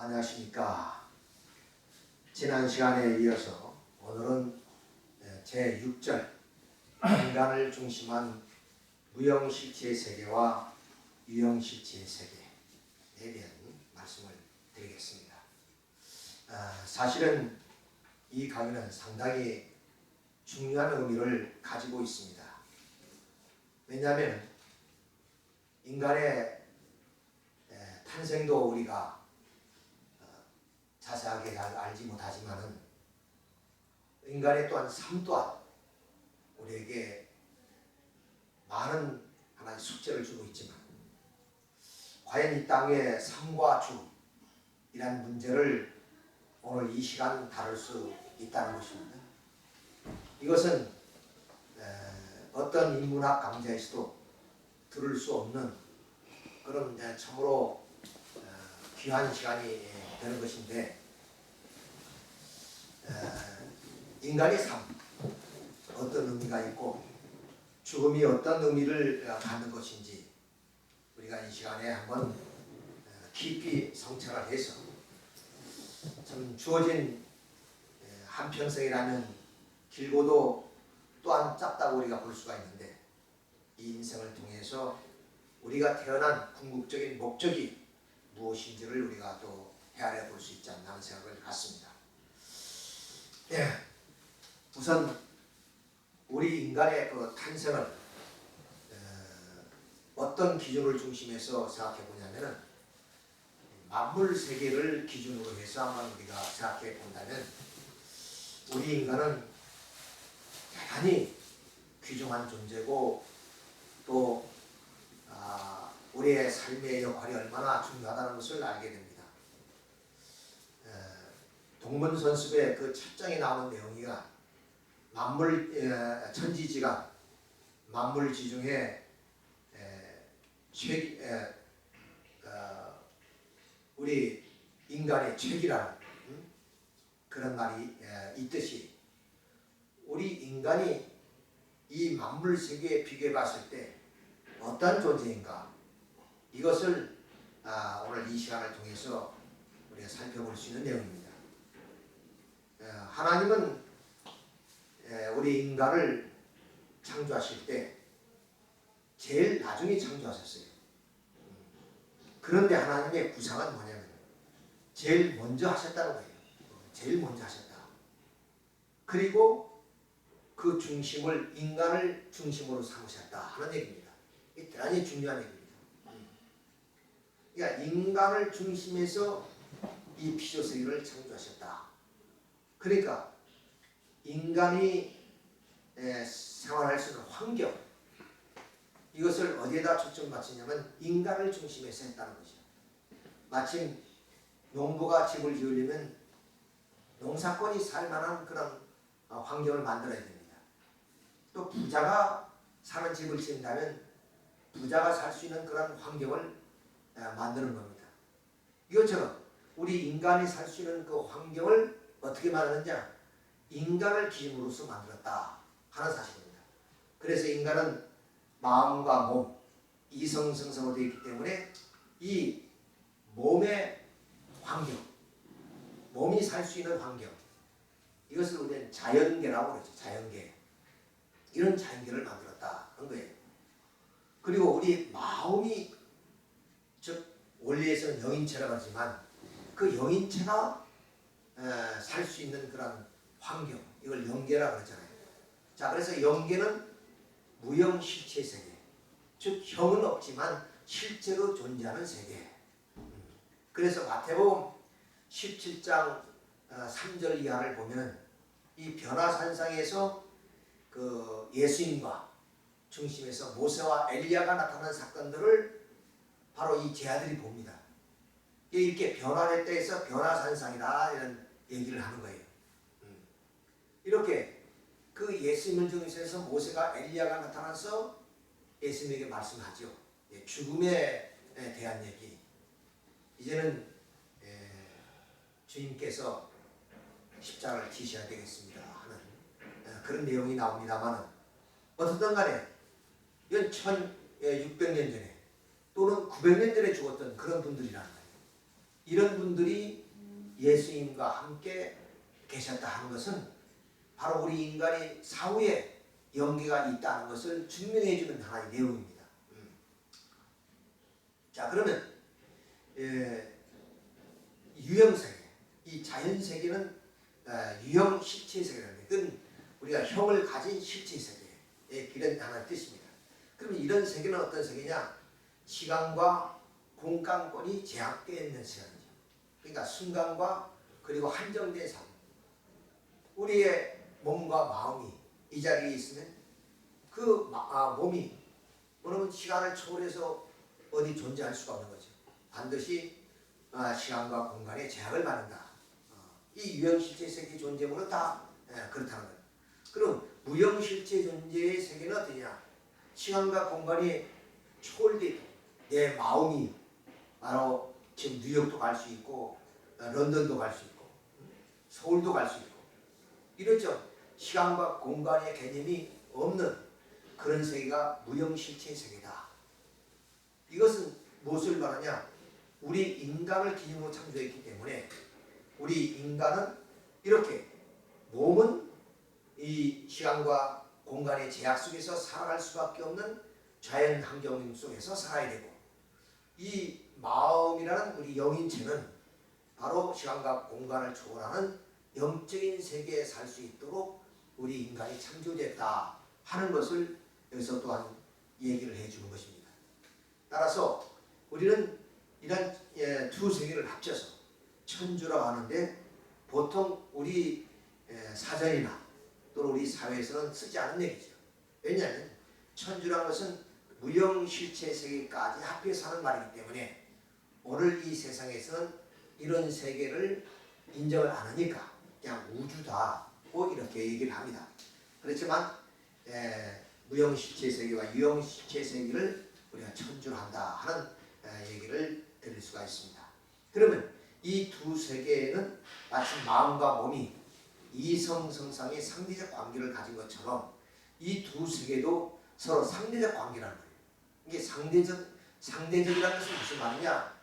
안녕하십니까. 지난 시간에 이어서 오늘은 제6절 인간을 중심한 무형실체의 세계와 유형실체의 세계에 대한 말씀을 드리겠습니다. 사실은 이 강의는 상당히 중요한 의미를 가지고 있습니다. 왜냐하면 인간의 탄생도 우리가 자세하게 잘 알지 못하지만은 인간의 또한 삶 또한 우리에게 많은 하나의 숙제를 주고 있지만 과연 이 땅의 삶과 죽음이라는 문제를 오늘 이 시간 다룰 수 있다는 것입니다. 이것은 어떤 인문학 강좌에서도 들을 수 없는 그런 참으로 귀한 시간이 되는 것인데, 인간의 삶 어떤 의미가 있고 죽음이 어떤 의미를 갖는 것인지 우리가 이 시간에 한번 깊이 성찰을 해서 참 주어진 한평생이라는 길고도 또한 짧다고 우리가 볼 수가 있는데, 이 인생을 통해서 우리가 태어난 궁극적인 목적이 무엇인지를 우리가 또 헤아려 볼 수 있지 않나 하는 생각을 갖습니다. 우선 우리 인간의 그 탄생을 어떤 기준을 중심해서 생각해 보냐면은 만물 세계를 기준으로 해서 한번 우리가 생각해 본다면 우리 인간은 대단히 귀중한 존재고 또 우리의 삶의 역할이 얼마나 중요하다는 것을 알게 됩니다. 동문선습의 그 첫 장에 나오는 내용이가 만물 천지지간 만물지중에 우리 인간의 최기라는 그런 말이 있듯이 우리 인간이 이 만물 세계에 비교해 봤을 때 어떤 존재인가, 이것을 오늘 이 시간을 통해서 우리가 살펴볼 수 있는 내용입니다. 하나님은 우리 인간을 창조하실 때 제일 나중에 창조하셨어요. 그런데 하나님의 구상은 뭐냐면 제일 먼저 하셨다는 거예요. 제일 먼저 하셨다. 그리고 그 중심을 인간을 중심으로 삼으셨다 하는 얘기입니다. 이게 대단히 중요한 얘기입니다. 그러니까 인간을 중심해서 이 피조세계를 창조하셨다. 그러니까 인간이 생활할 수 있는 환경, 이것을 어디에다 초점 맞추냐면 인간을 중심해서 했다는 것이죠. 마침 농부가 집을 지으려면 농사꾼이 살만한 그런 환경을 만들어야 됩니다. 또 부자가 사는 집을 지은다면 부자가 살 수 있는 그런 환경을 만드는 겁니다. 이것처럼 우리 인간이 살 수 있는 그 환경을 어떻게 만드느냐, 인간을 기준으로서 만들었다 하는 사실입니다. 그래서 인간은 마음과 몸, 이성성성으로 되어 있기 때문에 이 몸의 환경, 몸이 살 수 있는 환경, 이것을 우리는 자연계라고 그러죠. 자연계. 이런 자연계를 만들었다 하는 거예요. 그리고 우리 마음이, 즉 원리에서는 영인체라고 하지만 그 영인체가 살 수 있는 그런 환경, 이걸 영계라고 그러잖아요. 자, 그래서 영계는 무형실체 세계, 즉 형은 없지만 실제로 존재하는 세계. 그래서 마태복음 17장 3절 이하를 보면 이 변화산상에서 그 예수님과 중심에서 모세와 엘리야가 나타난 사건들을 바로 이 제자들이 봅니다. 이렇게 변화됐다 해서 변화산상이다 이런 얘기를 하는 거예요. 이렇게 그 예수님을 중심해서 모세가 엘리야가 나타나서 예수님에게 말씀하죠. 죽음에 대한 얘기. 이제는 주님께서 십자가를 지셔야 되겠습니다 하는 그런 내용이 나옵니다만, 어떻든 간에 이건 1600년 전에 또는 900년 전에 죽었던 그런 분들이라는 거예요. 이런 분들이 예수님과 함께 계셨다 하는 것은 바로 우리 인간이 사후에 영계가 있다는 것을 증명해 주는 하나의 내용입니다. 자, 그러면 유형세계, 이 자연세계는 유형 실체 세계라는 그건 우리가 형을 가진 실체 세계의 이런 하나의 뜻입니다. 그러면 이런 세계는 어떤 세계냐? 시간과 공간권이 제약되어 있는 시간이죠. 그러니까 순간과 그리고 한정된 삶. 우리의 몸과 마음이 이 자리에 있으면 그 몸이 어느 시간을 초월해서 어디 존재할 수가 없는 거죠. 반드시 시간과 공간에 제약을 받는다. 이 유형실체 세계 존재물은 다 그렇다는 거예요. 그럼 무형실체 존재의 세계는 어떠냐? 시간과 공간이 초월되어 있고 내 마음이 바로 지금 뉴욕도 갈 수 있고 런던도 갈 수 있고 서울도 갈 수 있고 이렇죠. 시간과 공간의 개념이 없는 그런 세계가 무형실체의 세계다. 이것은 무엇을 말하냐? 우리 인간을 기준으로 창조했기 때문에 우리 인간은 이렇게 몸은 이 시간과 공간의 제약 속에서 살아갈 수밖에 없는 자연 환경 속에서 살아야 되고 이 마음이라는 우리 영인체는 바로 시간과 공간을 초월하는 영적인 세계에 살 수 있도록 우리 인간이 창조됐다 하는 것을 여기서 또한 얘기를 해주는 것입니다. 따라서 우리는 이런 두 세계를 합쳐서 천주라고 하는데 보통 우리 사전이나 또는 우리 사회에서는 쓰지 않은 얘기죠. 왜냐하면 천주라는 것은 무형실체 세계까지 합해서 하는 말이기 때문에 오늘 이 세상에서는 이런 세계를 인정을 안 하니까 그냥 우주다고 이렇게 얘기를 합니다. 그렇지만 무형실체 세계와 유형실체 세계를 우리가 천주로 한다 하는 얘기를 드릴 수가 있습니다. 그러면 이 두 세계에는 마치 마음과 몸이 이성성상의 상대적 관계를 가진 것처럼 이 두 세계도 서로 상대적 관계라는 거예요. 이게 상대적이라는 것은 무슨 말이냐?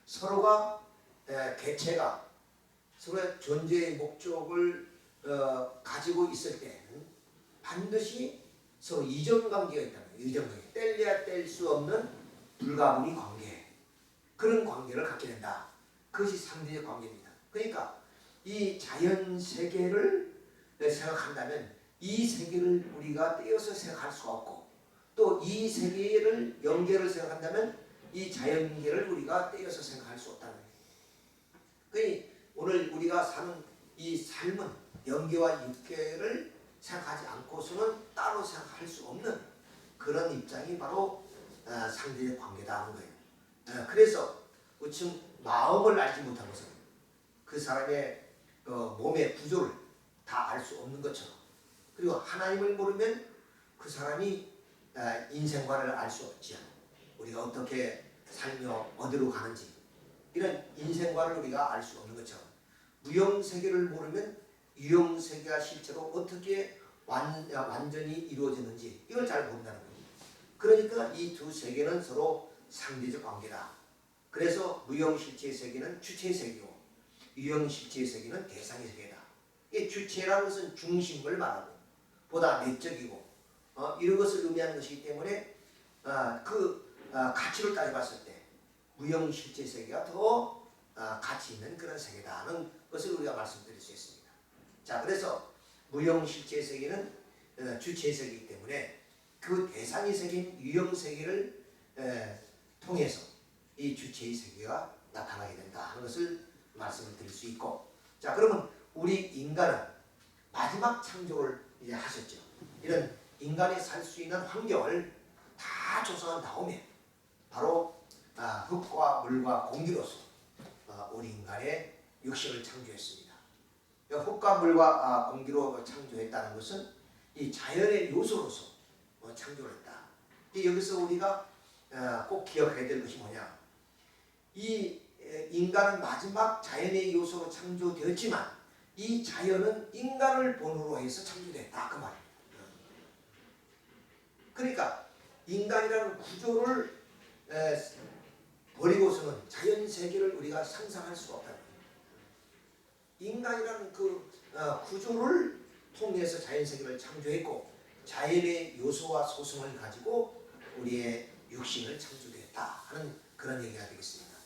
서로가 개체가 서로의 존재의 목적을 가지고 있을 때는 반드시 서로 이전 관계가 있다는 거예요. 이전 관계. 뗄래야 뗄 수 없는 불가분의 관계. 그런 관계를 갖게 된다. 그것이 상대적 관계입니다. 그러니까 이 자연 세계를 생각한다면 이 세계를 우리가 떼어서 생각할 수가 없고 또 이 세계를 영계를 생각한다면 이 자연계를 우리가 떼어서 생각할 수 없다는 거예요. 그러니 오늘 우리가 사는 이 삶은 영계와 육계를 생각하지 않고서는 따로 생각할 수 없는 그런 입장이 바로 상대적 관계다 하는 거예요. 그래서 지금 마음을 알지 못하고서 그 사람의 몸의 구조를 다 알 수 없는 것처럼 그리고 하나님을 모르면 그 사람이 인생관을 알 수 없지. 우리가 어떻게 살며 어디로 가는지 이런 인생관을 우리가 알 수 없는 것처럼 무형세계를 모르면 유형세계가 실제로 어떻게 완전히 이루어지는지 이걸 잘 모른다는 거예요. 그러니까 이 두 세계는 서로 상대적 관계다. 그래서 무형실체의 세계는 주체의 세계고 유형실체의 세계는 대상의 세계다. 이 주체라는 것은 중심을 말하고 보다 내적이고 이런 것을 의미하는 것이기 때문에 가치를 따져봤을 때 무형실체 세계가 더 가치 있는 그런 세계다는 것을 우리가 말씀드릴 수 있습니다. 자, 그래서 무형실체 세계는 주체의 세계이기 때문에 그 대상의 세계인 유형세계를 통해서 이 주체의 세계가 나타나게 된다 하는 것을 말씀을 드릴 수 있고, 자, 그러면 우리 인간은 마지막 창조를 이제 하셨죠. 이런 인간이 살 수 있는 환경을 다 조성한 다음에 바로 흙과 물과 공기로서 우리 인간의 육신을 창조했습니다. 흙과 물과 공기로 창조했다는 것은 이 자연의 요소로서 창조를 했다. 여기서 우리가 꼭 기억해야 될 것이 뭐냐? 이 인간은 마지막 자연의 요소로 창조되었지만 이 자연은 인간을 본으로 해서 창조됐다 그 말입니다. 그러니까 인간이라는 구조를 버리고서는 자연 세계를 우리가 상상할 수가 없다는 거예요. 인간이라는 그 구조를 통해서 자연 세계를 창조했고 자연의 요소와 소성을 가지고 우리의 육신을 창조했다 하는 그런 얘기가 되겠습니다.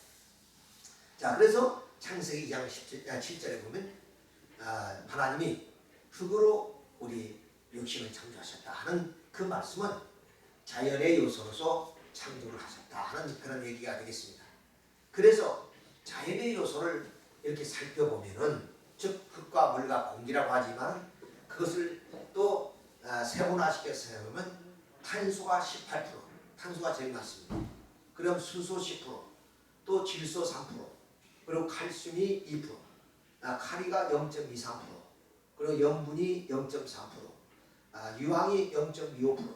자, 그래서 창세기 2장 7절에 보면 하나님이 흙으로 우리 육신을 창조하셨다 하는 그 말씀은 자연의 요소로서 창조를 하셨다 하는 그런 얘기가 되겠습니다. 그래서 자연의 요소를 이렇게 살펴보면은 즉 흙과 물과 공기라고 하지만 그것을 또 세분화시켜서 해보면 탄소가 18%, 탄소가 제일 많습니다. 그럼 수소 10%, 또 질소 3%, 그리고 칼슘이 2%, 카리가 0.23%, 그리고 염분이 0.4%, 유황이 0.25%,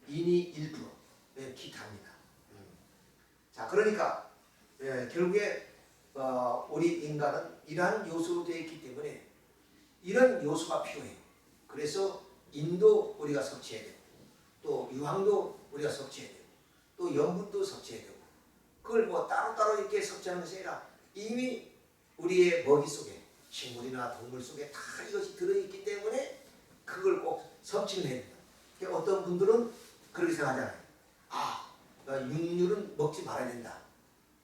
인이 1%, 기타입니다. 자, 그러니까 결국에 우리 인간은 이러한 요소로 되어 있기 때문에 이런 요소가 필요해요. 그래서 인도 우리가 섭취해야 되고 또 유황도 우리가 섭취해야 되고 또 염분도 섭취해야 되고 그걸 뭐 따로따로 이렇게 섭취하는 것이 아니라 이미 우리의 먹이 속에 식물이나 동물 속에 다 이것이 들어있기 때문에 그걸 꼭 섭취를 해야 된다. 그러니까 어떤 분들은 그렇게 생각하잖아요. 육류는 먹지 말아야 된다.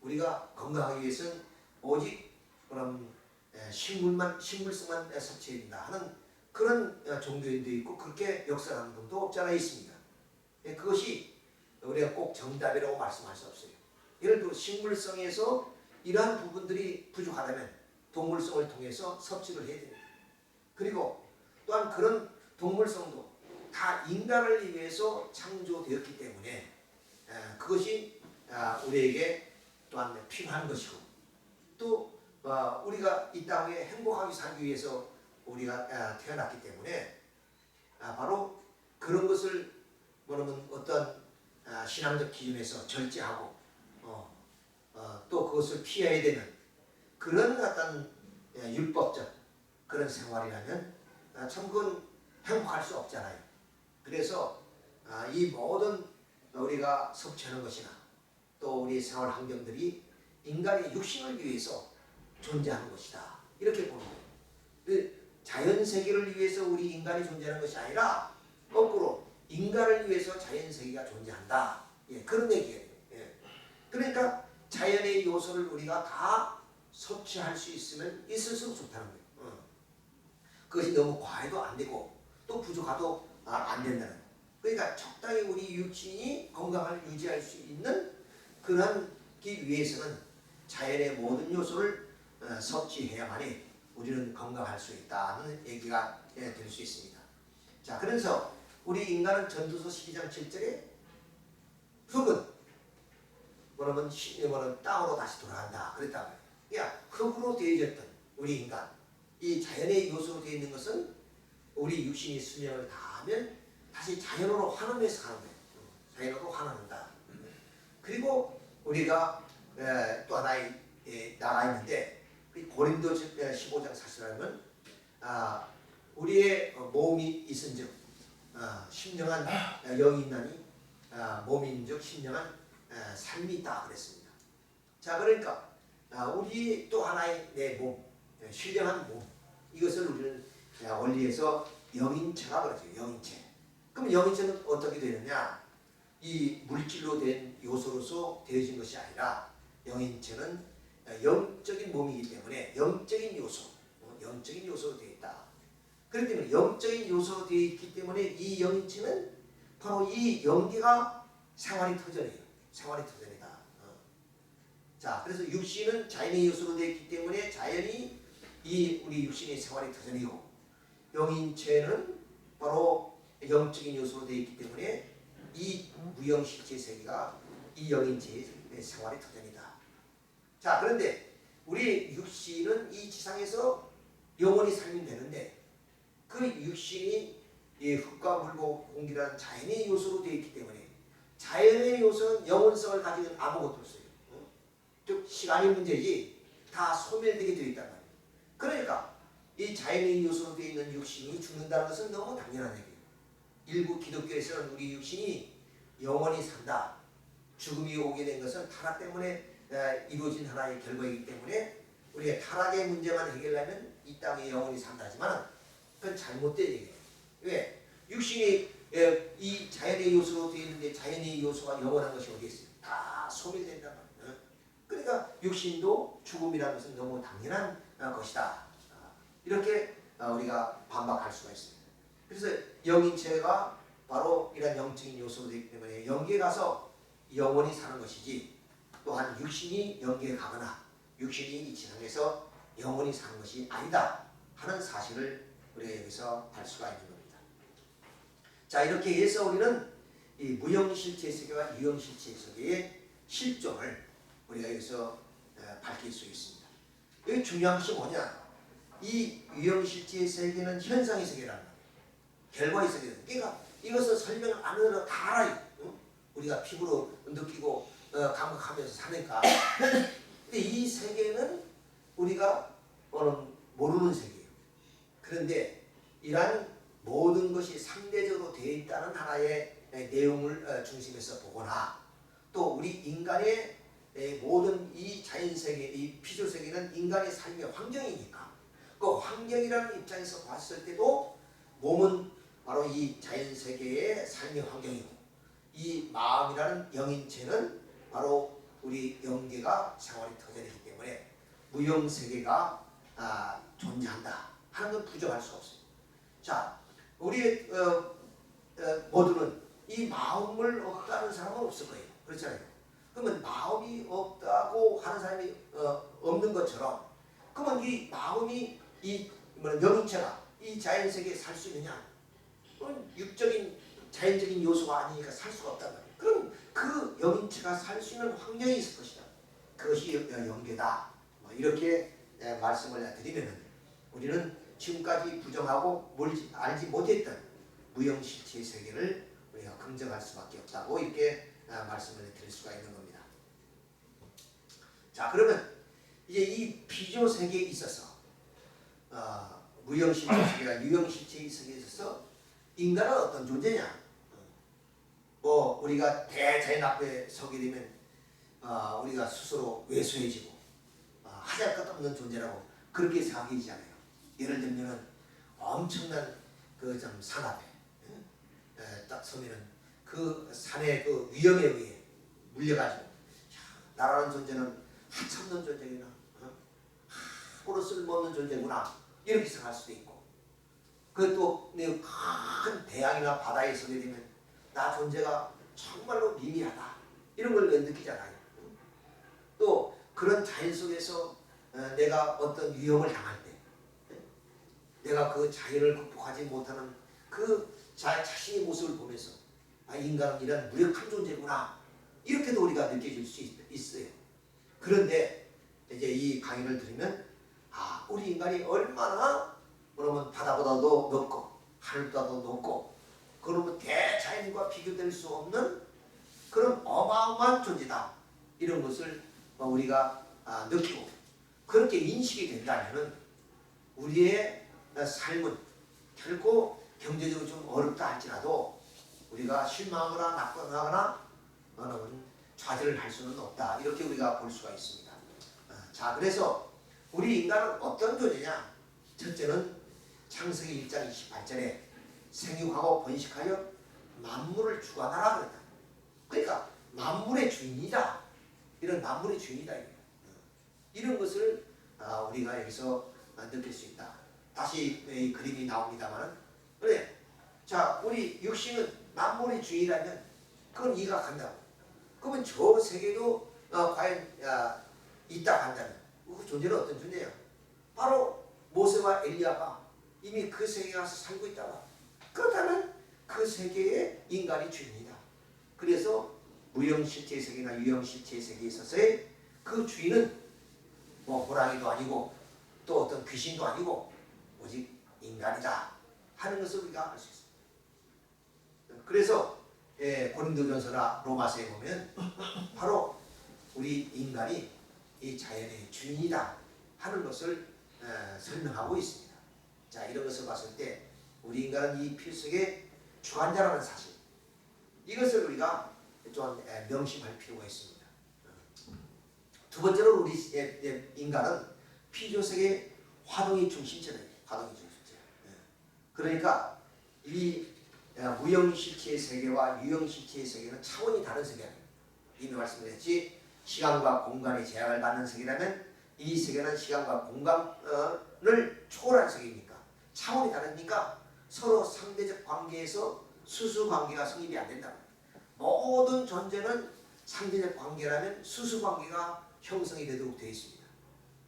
우리가 건강하기 위해서는 오직 그럼 식물성만 섭취해야 된다 하는 그런 종교인도 있고 그렇게 역설하는 분도 없지 않아 있습니다. 그것이 우리가 꼭 정답이라고 말씀할 수 없어요. 예를 들어 식물성에서 이러한 부분들이 부족하다면 동물성을 통해서 섭취를 해야 됩니다. 그리고 또한 그런 동물성도 다 인간을 위해서 창조되었기 때문에 그것이 우리에게 또한 필요한 것이고 또 우리가 이 땅에 행복하게 살기 위해서 우리가 태어났기 때문에 바로 그런 것을 뭐냐면 어떤 신앙적 기준에서 절제하고 또 그것을 피해야 되는 그런 어떤 율법적 그런 생활이라면 참 그건 행복할 수 없잖아요. 그래서 이 모든 우리가 섭취하는 것이나 또 우리 생활 환경들이 인간의 육신을 위해서 존재하는 것이다. 이렇게 보는 거예요. 자연 세계를 위해서 우리 인간이 존재하는 것이 아니라 거꾸로 인간을 위해서 자연 세계가 존재한다. 그런 얘기예요. 그러니까 자연의 요소를 우리가 다 섭취할 수 있으면 있을수록 좋다는 거예요. 그것이 너무 과해도 안 되고 또 부족하도 안 된다는 거예요. 그러니까 적당히 우리 육신이 건강을 유지할 수 있는 그러기 위해서는 자연의 모든 요소를 섭취해야만이 우리는 건강할 수 있다는 얘기가 될 수 있습니다. 자, 그래서 우리 인간은 전도서 12장 7절에 흙은 뭐냐면 땅으로 다시 돌아간다 그랬단 말이에요. 그러니까 흙으로 되어졌던 우리 인간, 이 자연의 요소로 되어 있는 것은 우리 육신이 수명을 다하면 다시 자연으로 환원해서 가는 거예요. 자연으로 환원한다. 그리고 우리가 또 하나의 나가 있는데 고린도 15장 40절에 보면 우리의 몸이 있은즉 신령한 영이 있나니 몸인즉 신령한 삶이 있다 그랬습니다. 자, 그러니까 우리 또 하나의 내 몸, 신령한 몸 이것을 우리는 원리에서 영인체가 그러죠. 영인체. 그럼 영인체는 어떻게 되느냐? 이 물질로 된 요소로서 되어진 것이 아니라 영인체는 영적인 몸이기 때문에 영적인 요소로 되어 있다. 그렇기 때문에 영적인 요소로 되어 있기 때문에 이 영인체는 바로 이 영계가 생활이 터전이에요. 생활이 터전이다. 자, 그래서 육신은 자연의 요소로 되어 있기 때문에 자연이 우리 육신의 생활이 터전이고 영인체는 바로 영적인 요소로 되어 있기 때문에 이 무형실체 세계가 이 영인체의 생활이 터전이다. 자, 그런데 우리 육신은 이 지상에서 영원히 살면 되는데 그 육신이 이 흙과 물과 공기라는 자연의 요소로 되어 있기 때문에 자연의 요소는 영원성을 가지는 아무것도 없어요. 즉 시간이 문제지 다 소멸되게 되어 있단 말이에요. 그러니까 이 자연의 요소로 되어 있는 육신이 죽는다는 것은 너무 당연한 얘기예요. 일부 기독교에서는 우리 육신이 영원히 산다. 죽음이 오게 된 것은 타락 때문에 이루어진 하나의 결과이기 때문에 우리가 타락의 문제만 해결하면 이 땅에 영원히 산다지만 그건 잘못된 얘기예요. 왜? 육신이 이 자연의 요소로 되어 있는데 자연의 요소가 영원한 것이 어디 있어요? 다 소멸된단 말이에요. 그러니까 육신도 죽음이라는 것은 너무 당연한 것이다. 이렇게 우리가 반박할 수가 있습니다. 그래서 영인체가 바로 이런 영적인 요소로 되기 때문에 영계에 가서 영원히 사는 것이지 또한 육신이 영계에 가거나 육신이 이 지상에서 영원히 사는 것이 아니다 하는 사실을 우리가 여기서 알 수가 있는 겁니다. 자, 이렇게 해서 우리는 이 무형실체 세계와 유형실체 세계의 실존을 우리가 여기서 밝힐 수 있습니다. 여기 중요한 것이 뭐냐? 이 유형실체 세계는 현상의 세계라는 거예요. 결과의 세계다. 그러니까 이것을 설명을 안 하더라도 다 알아요. 우리가 피부로 느끼고 감각하면서 사니까. 근데 이 세계는 우리가 모르는 세계예요. 그런데 이러한 모든 것이 상대적으로 되어 있다는 하나의 내용을 중심에서 보거나 또 우리 인간의 모든 이 자연세계, 이 피조세계는 인간의 삶의 환경이니까 그 환경이라는 입장에서 봤을 때도 몸은 바로 이 자연세계의 삶의 환경이고 이 마음이라는 영인체는 바로 우리 영계가 생활이 터져있기 때문에 무형세계가 존재한다 하는 건 부정할 수 없어요. 자, 우리 모두는 이 마음을 없다는 사람은 없을 거예요. 그렇잖아요. 그러면 마음이 없다고 하는 사람이 없는 것처럼 그러면 이 마음이 이 영인체가 이 자연세계에 살 수 있느냐? 그건 육적인 자연적인 요소가 아니니까 살 수가 없단 말이에요. 그럼 그 영인체가 살 수 있는 환경이 있을 것이다. 그것이 영계다. 이렇게 말씀을 드리면 우리는 지금까지 부정하고 알지 못했던 무형실체의 세계를 우리가 긍정할 수밖에 없다고 이렇게 말씀을 드릴 수가 있는 겁니다. 자, 그러면 이제 이 피조 세계에 있어서 무형실체 세계가 유형실체의 세계에 있어서 인간은 어떤 존재냐? 뭐 우리가 대자연 앞에 서게 되면 우리가 스스로 왜소해지고 하잘 것 없는 존재라고 그렇게 생각이잖아요. 예를 들면은 엄청난 그 좀 산 앞에 딱 서면은 그 산의 그 위험에 의해 물려가지고 나라는 존재는 하찮는 존재구나, 아무런 쓸모없는 존재구나 이렇게 생각할 수도 있고, 그것도 큰 대양이나 바다에 서게 되면 나 존재가 정말로 미미하다 이런 걸 느끼잖아요. 또 그런 자연 속에서 내가 어떤 위험을 당할 때 내가 그 자연을 극복하지 못하는 그 자신의 모습을 보면서 인간은 이런 무력한 존재구나 이렇게도 우리가 느껴질 수 있어요. 그런데 이제 이 강의를 들으면 우리 인간이 얼마나 그러면 바다보다도 높고 하늘보다도 높고 그러면 대자연과 비교될 수 없는 그런 어마어마한 존재다 이런 것을 우리가 느끼고 그렇게 인식이 된다면 우리의 삶은 결코 경제적으로 좀 어렵다 할지라도 우리가 실망하거나 낙관하거나 좌절을 할 수는 없다 이렇게 우리가 볼 수가 있습니다. 자, 그래서 우리 인간은 어떤 존재냐? 첫째는 창세기 1장 28절에 생육하고 번식하여 만물을 주관하라 그랬다. 그러니까 만물의 주인이다. 이런 만물의 주인이다. 이런 것을 우리가 여기서 느낄 수 있다. 다시 이 그림이 나옵니다만 그래. 자, 우리 육신은 만물의 주인이라면 그건 이해가 간다고. 그러면 저 세계도 과연 있다 한다면 그 존재는 어떤 존재예요? 바로 모세와 엘리야가 이미 그 세계에 가서 살고 있다가 그렇다면 그 세계의 인간이 주인이다. 그래서 무형실체 세계나 유형실체 세계에 있어서의 그 주인은 뭐 호랑이도 아니고 또 어떤 귀신도 아니고 오직 인간이다 하는 것을 우리가 알 수 있습니다. 그래서 고린도전서나 로마서에 보면 바로 우리 인간이 이 자연의 주인이다 하는 것을 설명하고 있습니다. 자, 이런 것을 봤을 때 우리 인간은 이 필석의 주관자라는 사실 이것을 우리가 좀 명심할 필요가 있습니다. 두 번째로 우리 인간은 피조세계 화동이 중심체다. 화동이 중심체. 그러니까 이 무형실체의 세계와 유형실체의 세계는 차원이 다른 세계야. 이미 말씀드렸지. 시간과 공간의 제약을 받는 세계라면 이 세계는 시간과 공간을 초월한 세계이니까 차원이 다르니까 서로 상대적 관계에서 수수관계가 성립이 안 된다. 모든 존재는 상대적 관계라면 수수관계가 형성이 되도록 되어 있습니다.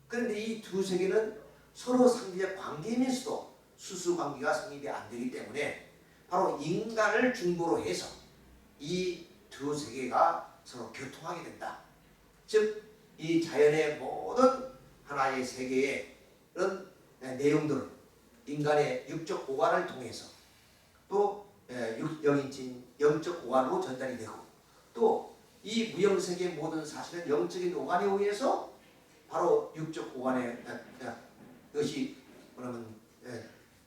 그런데 이 두 세계는 서로 상대적 관계이면서도 수수관계가 성립이 안 되기 때문에 바로 인간을 중보로 해서 이 두 세계가 서로 교통하게 된다. 즉 이 자연의 모든 하나의 세계의 이런 내용들은 인간의 육적 오간을 통해서 또 영인진 영적 오간으로 전달이 되고 또 이 무형세계의 모든 사실은 영적인 오간에 의해서 바로 육적 오간에 이것이 뭐냐면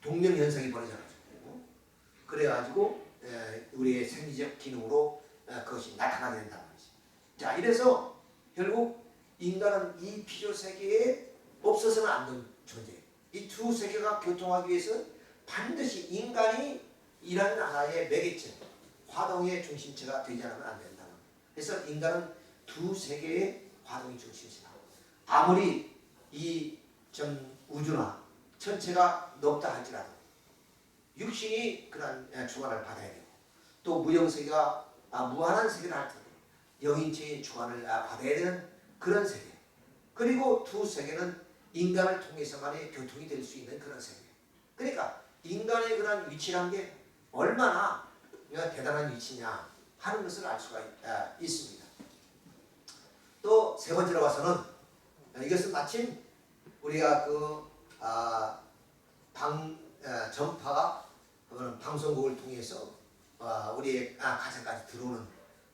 동명현상이 벌어져요. 그래가지고 우리의 생리적 기능으로 그것이 나타나게 된다는 거지. 자, 이래서 결국 인간은 이 피조세계에 없어서는 안 되는 존재예요. 이 두 세계가 교통하기 위해서는 반드시 인간이 이라는 하나의 매개체, 화동의 중심체가 되지 않으면 안 된다. 그래서 인간은 두 세계의 화동의 중심체다. 아무리 이 전 우주나 천체가 높다 할지라도 육신이 그런 주관을 받아야 되고 또 무형세계가 무한한 세계를 할 텐데 영인체의 주관을 받아야 되는 그런 세계. 그리고 두 세계는 인간을 통해서만이 교통이 될 수 있는 그런 세계. 그러니까 인간의 그런 위치란 게 얼마나 대단한 위치냐 하는 것을 알 수가 있습니다. 또 세 번째로 봐서는 이것은 마침 우리가 전파가 방송국을 통해서 우리의 가정까지 들어오는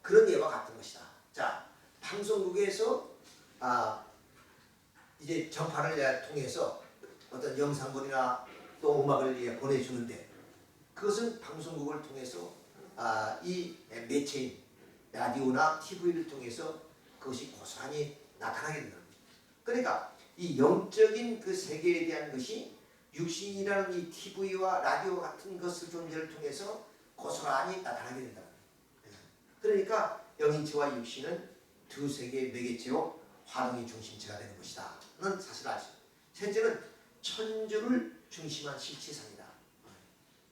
그런 예와 같은 것이다. 자, 방송국에서 이제 전파를 통해서 어떤 영상본이나 또 음악을 보내주는데 그것은 방송국을 통해서 이 매체인 라디오나 TV를 통해서 그것이 고스란히 나타나게 된다. 그러니까 이 영적인 그 세계에 대한 것이 육신이라는 이 TV와 라디오 같은 것을 존재를 통해서 고스란히 나타나게 된다. 그러니까 영인체와 육신은 두 세계의 매개체요 화동의 중심체가 되는 것이다. 는 사실을 알 수 있습니다. 셋째는 천주를 중심한 실체상이다.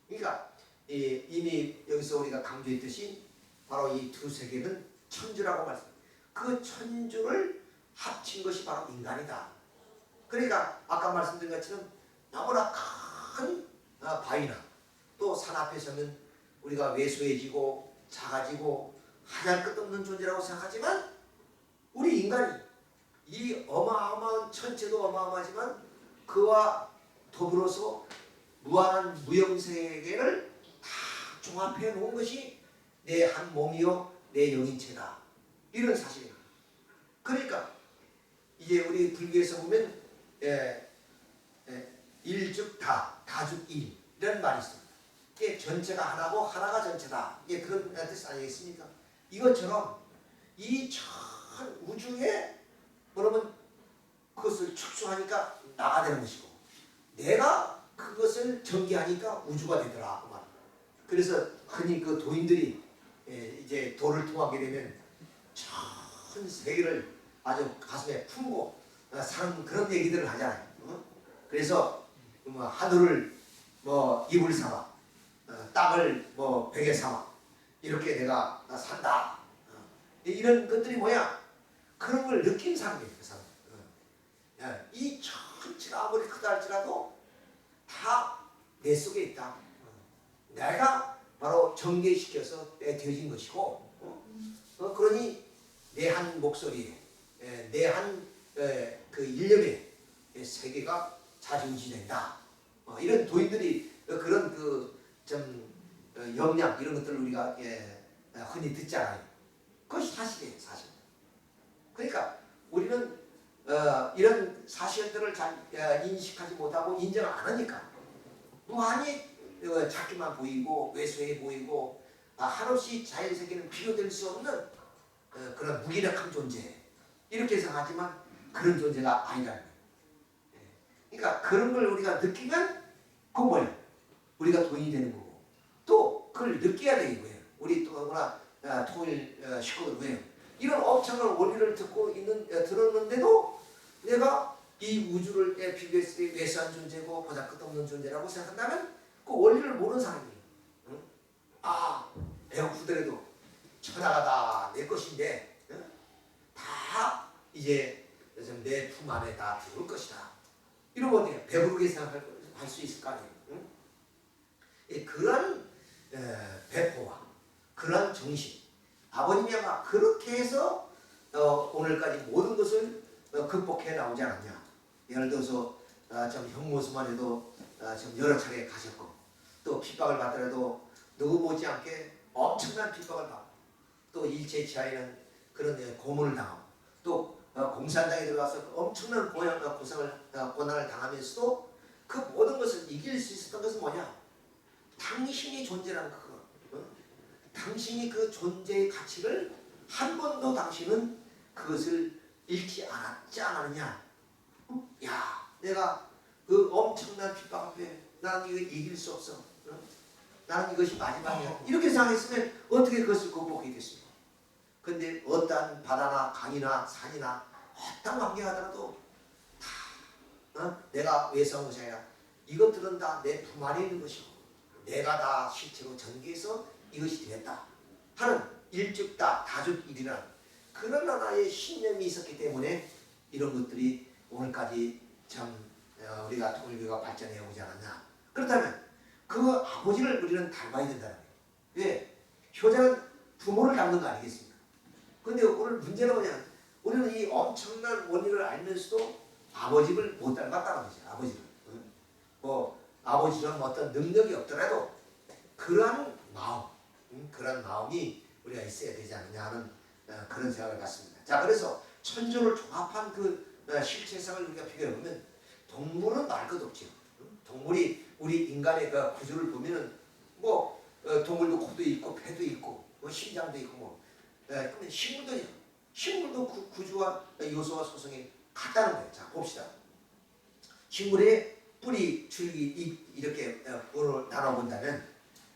그러니까 이미 여기서 우리가 강조했듯이 바로 이 두 세계는 천주라고 말씀합니다. 그 천주를 합친 것이 바로 인간이다. 그러니까 아까 말씀드린 것처럼 너무나 큰 바위나 또 산 앞에 서면 우리가 왜소해지고 작아지고 하잘 것 없는 존재라고 생각하지만 우리 인간이 이 어마어마한 천체도 어마어마하지만 그와 더불어서 무한한 무형세계를 다 종합해 놓은 것이 내 한 몸이요 내 영인체다. 이런 사실입니다. 그러니까 이제 우리 불교에서 보면 일즉 다, 다즉 일 이런 말이 있습니다. 이게 전체가 하나고 하나가 전체다. 이게 그런 뜻 아니겠습니까? 이것처럼 이 전 우주에 그러면 그것을 축소하니까 나가 되는 것이고 내가 그것을 전개하니까 우주가 되더라. 그 말. 그래서 흔히 그 도인들이 이제 도를 통하게 되면 전 세계를 아주 가슴에 품고 사는 그런 얘기들을 하잖아요. 그래서 하늘을 이불 삼아 땅을 베개 삼아 이렇게 내가 산다. 이런 것들이 뭐야? 그런 걸 느낀 사람이에요. 그 사람. 이 천체가 아무리 크다 할지라도 다 내 속에 있다. 내가 바로 전개시켜서 되어진 것이고 그러니 내 한 목소리에 내 한 그 일념의 세계가 자지우지된다. 이런 도인들이 그런 역량 이런 것들을 우리가 흔히 듣잖아요. 그것이 사실이에요, 사실. 그러니까 우리는 이런 사실들을 잘 인식하지 못하고 인정을 안 하니까 무한히 작게만 보이고 왜소해 보이고 한없이 자연세계는 비교될 수 없는 그런 무기력한 존재 이렇게 생각하지만 그런 존재가 아니라는 거예요. 그러니까 그런 걸 우리가 느끼면 그건 뭐예요? 우리가 돈이 되는 거고 또 그걸 느껴야 되는 거예요. 우리 또 뭐나 통일 식구들 왜요? 이런 엄청난 원리를 들었는데도 내가 이 우주를 비교했을 때 외소한 존재고 보다 끝없는 존재라고 생각한다면 그 원리를 모르는 사람이에요. 응? 배고프더라도 천하가 다 내 것인데 다 이제 내 품 안에 다 들어올 것이다. 이러면 어때요? 배부르게 생각할 수 있을 거 아니에요. 응? 그런 배포와 그런 정신 아버님이 아마 그렇게 해서 오늘까지 모든 것을 극복해 나오지 않았냐. 예를 들어서 좀 형 모습만 해도 좀 여러 차례 가셨고 또 핍박을 받더라도 누구 못지않게 엄청난 핍박을 받고 또 일제 치하에는 그런 고문을 당하고 또 공산당에 들어가서 엄청난 고난을 당하면서도 그 모든 것을 이길 수 있었던 것은 뭐냐? 당신이 존재라는 그거. 당신이 그 존재의 가치를 한 번도 당신은 그것을 잃지 않았느냐? 야, 내가 그 엄청난 핍박 앞에 나는 이거 이길 수 없어. 나는 이것이 마지막이야. 이렇게 생각했으면 어떻게 그것을 극복하겠습니까? 근데 어떠한 바다나 강이나 산이나 어떤 환경하더라도 다 내가 외세운 것이 아니라 이것들은 다 내 품 안에 있는 것이고 내가 다 실체로 전개해서 이것이 되었다 하는 일즉다 다즉일이라는 그런 하나의 신념이 있었기 때문에 이런 것들이 오늘까지 참 우리가 통일교가 발전해 오지 않았나. 그렇다면 그 아버지를 우리는 닮아야 된다는 거예요. 왜? 효자는 부모를 닮는 거 아니겠습니까? 근데 오늘 문제는 뭐냐? 우리는 이 엄청난 원리를 알면서도 아버지를 못 닮았다는 거죠. 아버지를. 아버지처럼 어떤 능력이 없더라도 그러한 마음, 그런 마음이 우리가 있어야 되지 않느냐 하는 그런 생각을 갖습니다. 자, 그래서 천조를 종합한 그 실체상을 우리가 비교해보면 동물은 말 것 없죠. 동물이 우리 인간의 그 구조를 보면은 동물도 코도 있고 배도 있고 심장도 있고 그러면 식물도 구조와 요소와 소성이 같다는 거예요. 자, 봅시다. 식물의 뿌리, 줄기, 잎 이렇게 나눠본다면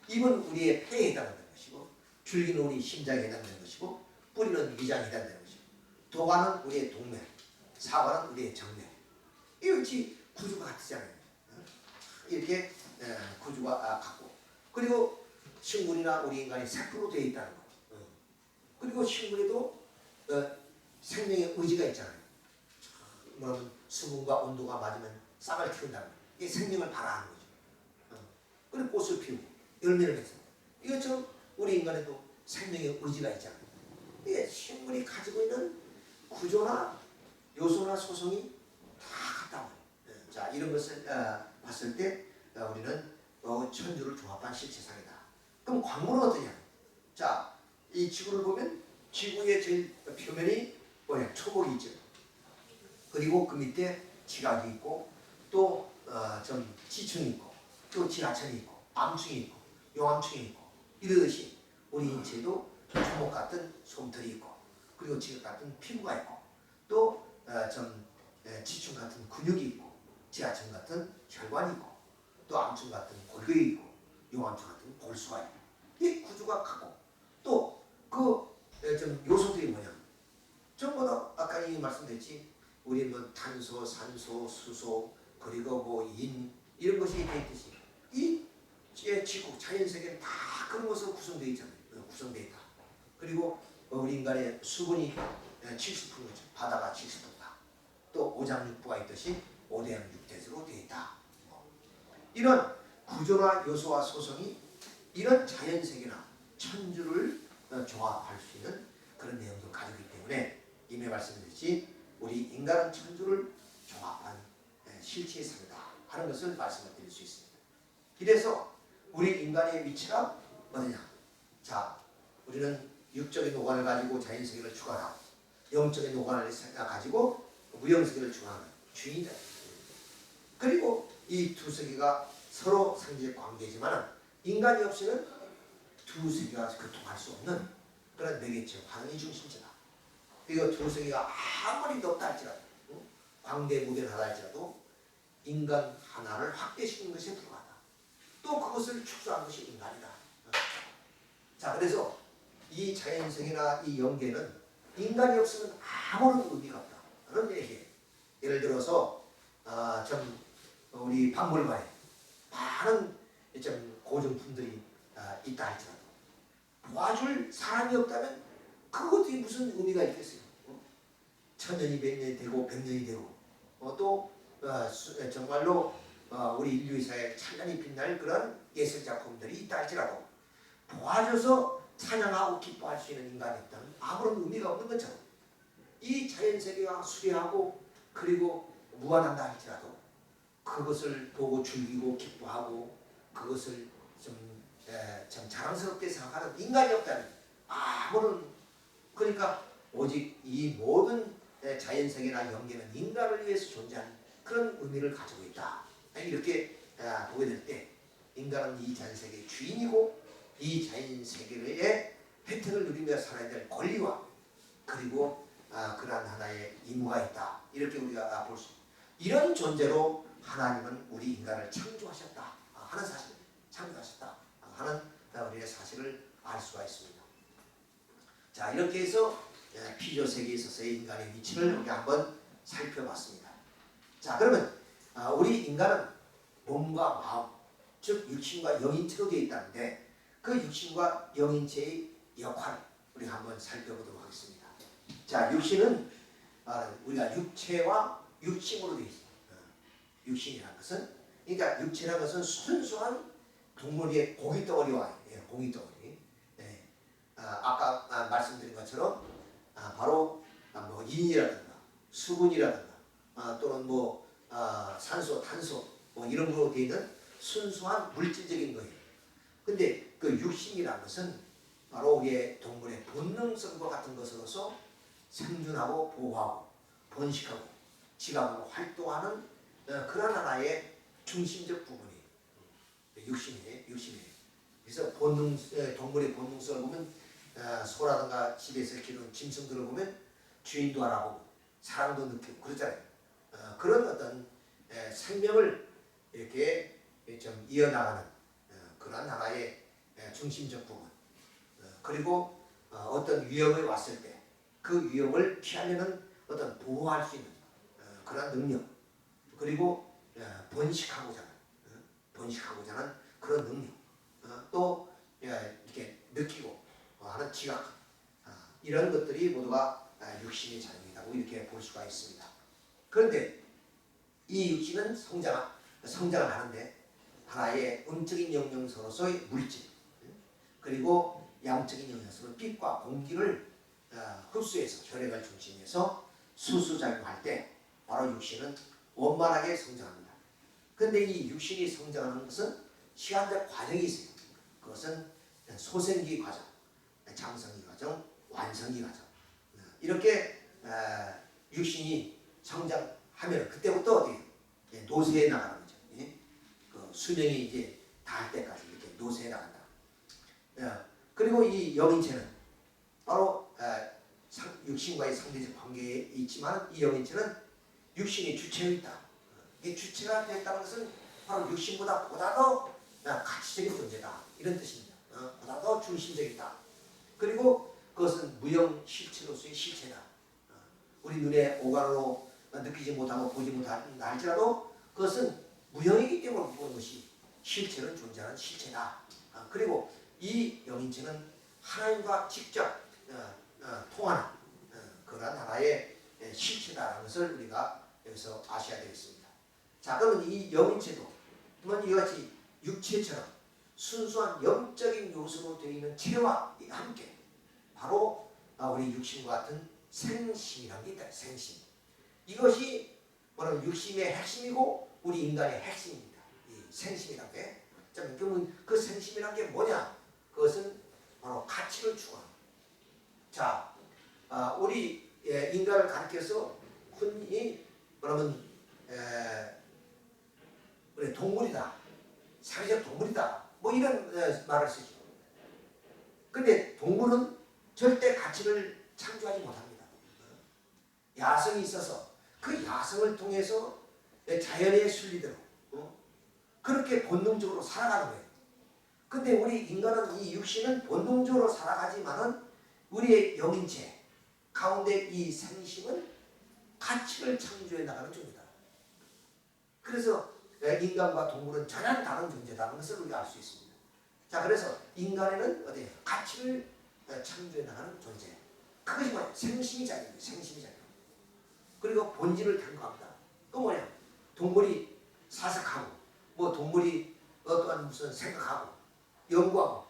잎은 우리의 폐에 해당하는 것이고 줄기는 우리 심장에 해당하는 것이고 뿌리는 위장에 해당하는 것이고 도가는 우리의 동맥, 사과는 우리의 정맥. 이렇게 구조가 같잖아요. 이렇게 구조가 같고 그리고 식물이나 우리 인간이 세포로 되어 있다는 거. 그리고 식물에도 생명의 의지가 있잖아요. 수분과 온도가 맞으면 싹을 틔운다는 거예요. 이게 생명을 발화하는 거죠. 그리고 꽃을 피우고 열매를 맺습니다. 이것처럼 우리 인간에도 생명의 의지가 있잖아요. 이게 식물이 가지고 있는 구조나 요소나 소성이 다 같다고 해요. 자, 이런 것을 봤을 때 우리는 천주를 종합한 실체상이다. 그럼 광물은 어떠냐? 자, 이 지구를 보면 지구의 제일 표면이 뭐냐? 초목이 있죠. 그리고 그 밑에 지각이 있고 또 좀 지층이 있고 또 지하천이 있고 암층이 있고 용암층이 있고 이러듯이 우리 인체도 초목 같은 솜털이 있고 그리고 지각 같은 피부가 있고 또 좀 지층 같은 근육이 있고 지하층 같은 혈관이 있고 또 암층 같은 골격이 있고 용암층 같은 골수가 있고 이 구조가 같고 또 그 좀 요소들이 뭐냐? 전부 다 아까 이 말씀드렸지. 우리 탄소, 산소, 수소 그리고 인 이런 것이 되어 있듯이 이 지구 자연세계는 다 그런 것으로 구성되어 있잖아요. 구성되어 있다. 그리고 우리 인간의 수분이 70%죠. 바다가 70%다. 또 오장육부가 있듯이 오대양육대수로 되어 있다. 이런 구조나 요소와 소성이 이런 자연세계나 천주를 종합할 수 있는 그런 내용도 가지고 있기 때문에 이미 말씀드렸지 우리 인간은 천주를 종합한 실체의 삶이다 하는 것을 말씀을 드릴 수 있습니다. 이래서 우리 인간의 위치가 어디냐? 자, 우리는 육적인 노관을 가지고 자연세계를 추구하고 영적인 노관을 가지고 무형세계를 추구하는 주인이다. 그리고 이 두 세계가 서로 상대적 관계지만 인간이 없이는 두 세계가 교통할 수 없는 그런 매개체, 환원의 중심체다. 그리고 두성이가 아무리 높다 할지라도 광대무변하다 할지라도 인간 하나를 확대시키는 것에 불과하다. 또 그것을 축소한 것이 인간이다. 자, 그래서 이 자연성이나 이 영계는 인간이 없으면 아무런 의미가 없다. 그런 얘기예요. 예를 들어서 좀 우리 박물관에 많은 좀 고정품들이 있다 할지라도 도와줄 사람이 없다면 그것이 무슨 의미가 있겠어요? 천년이 몇 년이 되고 백 년이 되고 또 정말로 우리 인류 사회에 찬란히 빛날 그런 예술 작품들이 있다 할지라도 도와줘서 찬양하고 기뻐할 수 있는 인간이 있다면 아무런 의미가 없는 것처럼 이 자연세계가 수려하고 그리고 무한한다 할지라도 그것을 보고 즐기고 기뻐하고 그것을 좀 자랑스럽게 생각하는 인간이 없다면 아무런 그러니까 오직 이 모든 자연세계나 영계는 인간을 위해서 존재하는 그런 의미를 가지고 있다. 이렇게 보게 될 때 인간은 이 자연세계의 주인이고 이 자연세계의 혜택을 누리며 살아야 될 권리와 그리고 그러한 하나의 의무가 있다. 이렇게 우리가 볼 수 있습니다. 이런 존재로 하나님은 우리 인간을 창조하셨다 하는 사실, 창조하셨다 하는 우리의 사실을 알 수가 있습니다. 자, 이렇게 해서 피조세계에 있어서의 인간의 위치를 우리 한번 살펴봤습니다. 자, 그러면 우리 인간은 몸과 마음, 즉 육신과 영인체로 되어 있다는데 그 육신과 영인체의 역할을 우리가 한번 살펴보도록 하겠습니다. 자, 육신은 우리가 육체와 육심으로 되어 있습니다. 육신이라는 것은 그러니까 육체라는 것은 순수한 동물의 고깃덩어리와 고깃덩어리. 아까 말씀드린 것처럼 바로 뭐 인이라든가 수분이라든가 또는 뭐 산소, 탄소 뭐 이런 걸로 되어 있는 순수한 물질적인 거예요. 근데 그 육신이라는 것은 바로 우리의 동물의 본능성과 같은 것으로서 생존하고 보호하고 번식하고 지각하고 활동하는 그런 하나의 중심적 부분이 육신이에요. 그래서 동물의 본능성을 보면 소라든가 집에서 키우는 짐승들을 보면 주인도 알아보고 사랑도 느끼고 그러잖아요. 그런 어떤 생명을 이렇게 좀 이어나가는 그런 하나의 중심적 부분. 그리고 어떤 위험이 왔을 때 그 위험을 피하려는 어떤 보호할 수 있는 그런 능력. 그리고 번식하고자 하는 그런 능력. 또 이렇게 느끼고 하는 지각. 이런 것들이 모두가 육신의 자녀이라고 이렇게 볼 수가 있습니다. 그런데 이 육신은 성장을 하는데 하나의 음적인 영역으로서의 물질 그리고 양적인 영역으로서 빛과 공기를 흡수해서 혈액을 중심해서 수수작용할 때 바로 육신은 원만하게 성장합니다. 그런데 이 육신이 성장하는 것은 시간적 과정이 있어요. 그것은 소생기 과정, 장성기 과정, 완성기 과정. 이렇게 육신이 성장하면 그때부터 어떻게 노쇠해 나가는 거죠. 그 수명이 이제 닿을 때까지 이렇게 노쇠해 나간다. 그리고 이 영인체는 바로 육신과의 상대적 관계에 있지만 이 영인체는 육신이 주체에 있다. 이 주체가 됐다는 것은 바로 육신보다 보다 더 가치적인 존재다. 이런 뜻입니다. 보다 더 중심적이다. 그리고 그것은 무형 실체로서의 실체다. 우리 눈에 오감으로 느끼지 못하고 보지 못한다 할지라도 그것은 무형이기 때문에 보는 것이 실체는 존재하는 실체다. 그리고 이 영인체는 하나님과 직접 통하는 그런 하나의 실체다라는 것을 우리가 여기서 아셔야 되겠습니다. 자, 그러면 이 영인체도 이같이 육체처럼 순수한 영적인 요소로 되어 있는 체와 함께 바로 우리 육신과 같은 생심이라는 게 있다. 생심. 이것이 바로 육신의 핵심이고 우리 인간의 핵심입니다. 이 생심이라는 게. 자, 그러면 그 생심이라는 게 뭐냐? 그것은 바로 가치를 추구하는. 자, 우리 인간을 가리켜서 흔히 그러면 우리 동물이다, 사회적 동물이다, 뭐 이런 말을 쓰죠. 근데 동물은 절대 가치를 창조하지 못합니다. 야성이 있어서 그 야성을 통해서 자연의 순리대로 그렇게 본능적으로 살아가는 거예요. 근데 우리 인간은 이 육신은 본능적으로 살아가지만은 우리의 영인체 가운데 이 생심은 가치를 창조해 나가는 존재다. 그래서 인간과 동물은 전혀 다른 존재다는 것을 우리가 알 수 있습니다. 자, 그래서 인간에는 어디 가치를 창조해 나가는 존재. 그것이 뭐냐? 생심이 작용이에요. 생심이 작용. 그리고 본질을 탐구합니다. 또 뭐냐? 동물이 사색하고, 뭐 동물이 어떠한 무슨 생각하고, 연구하고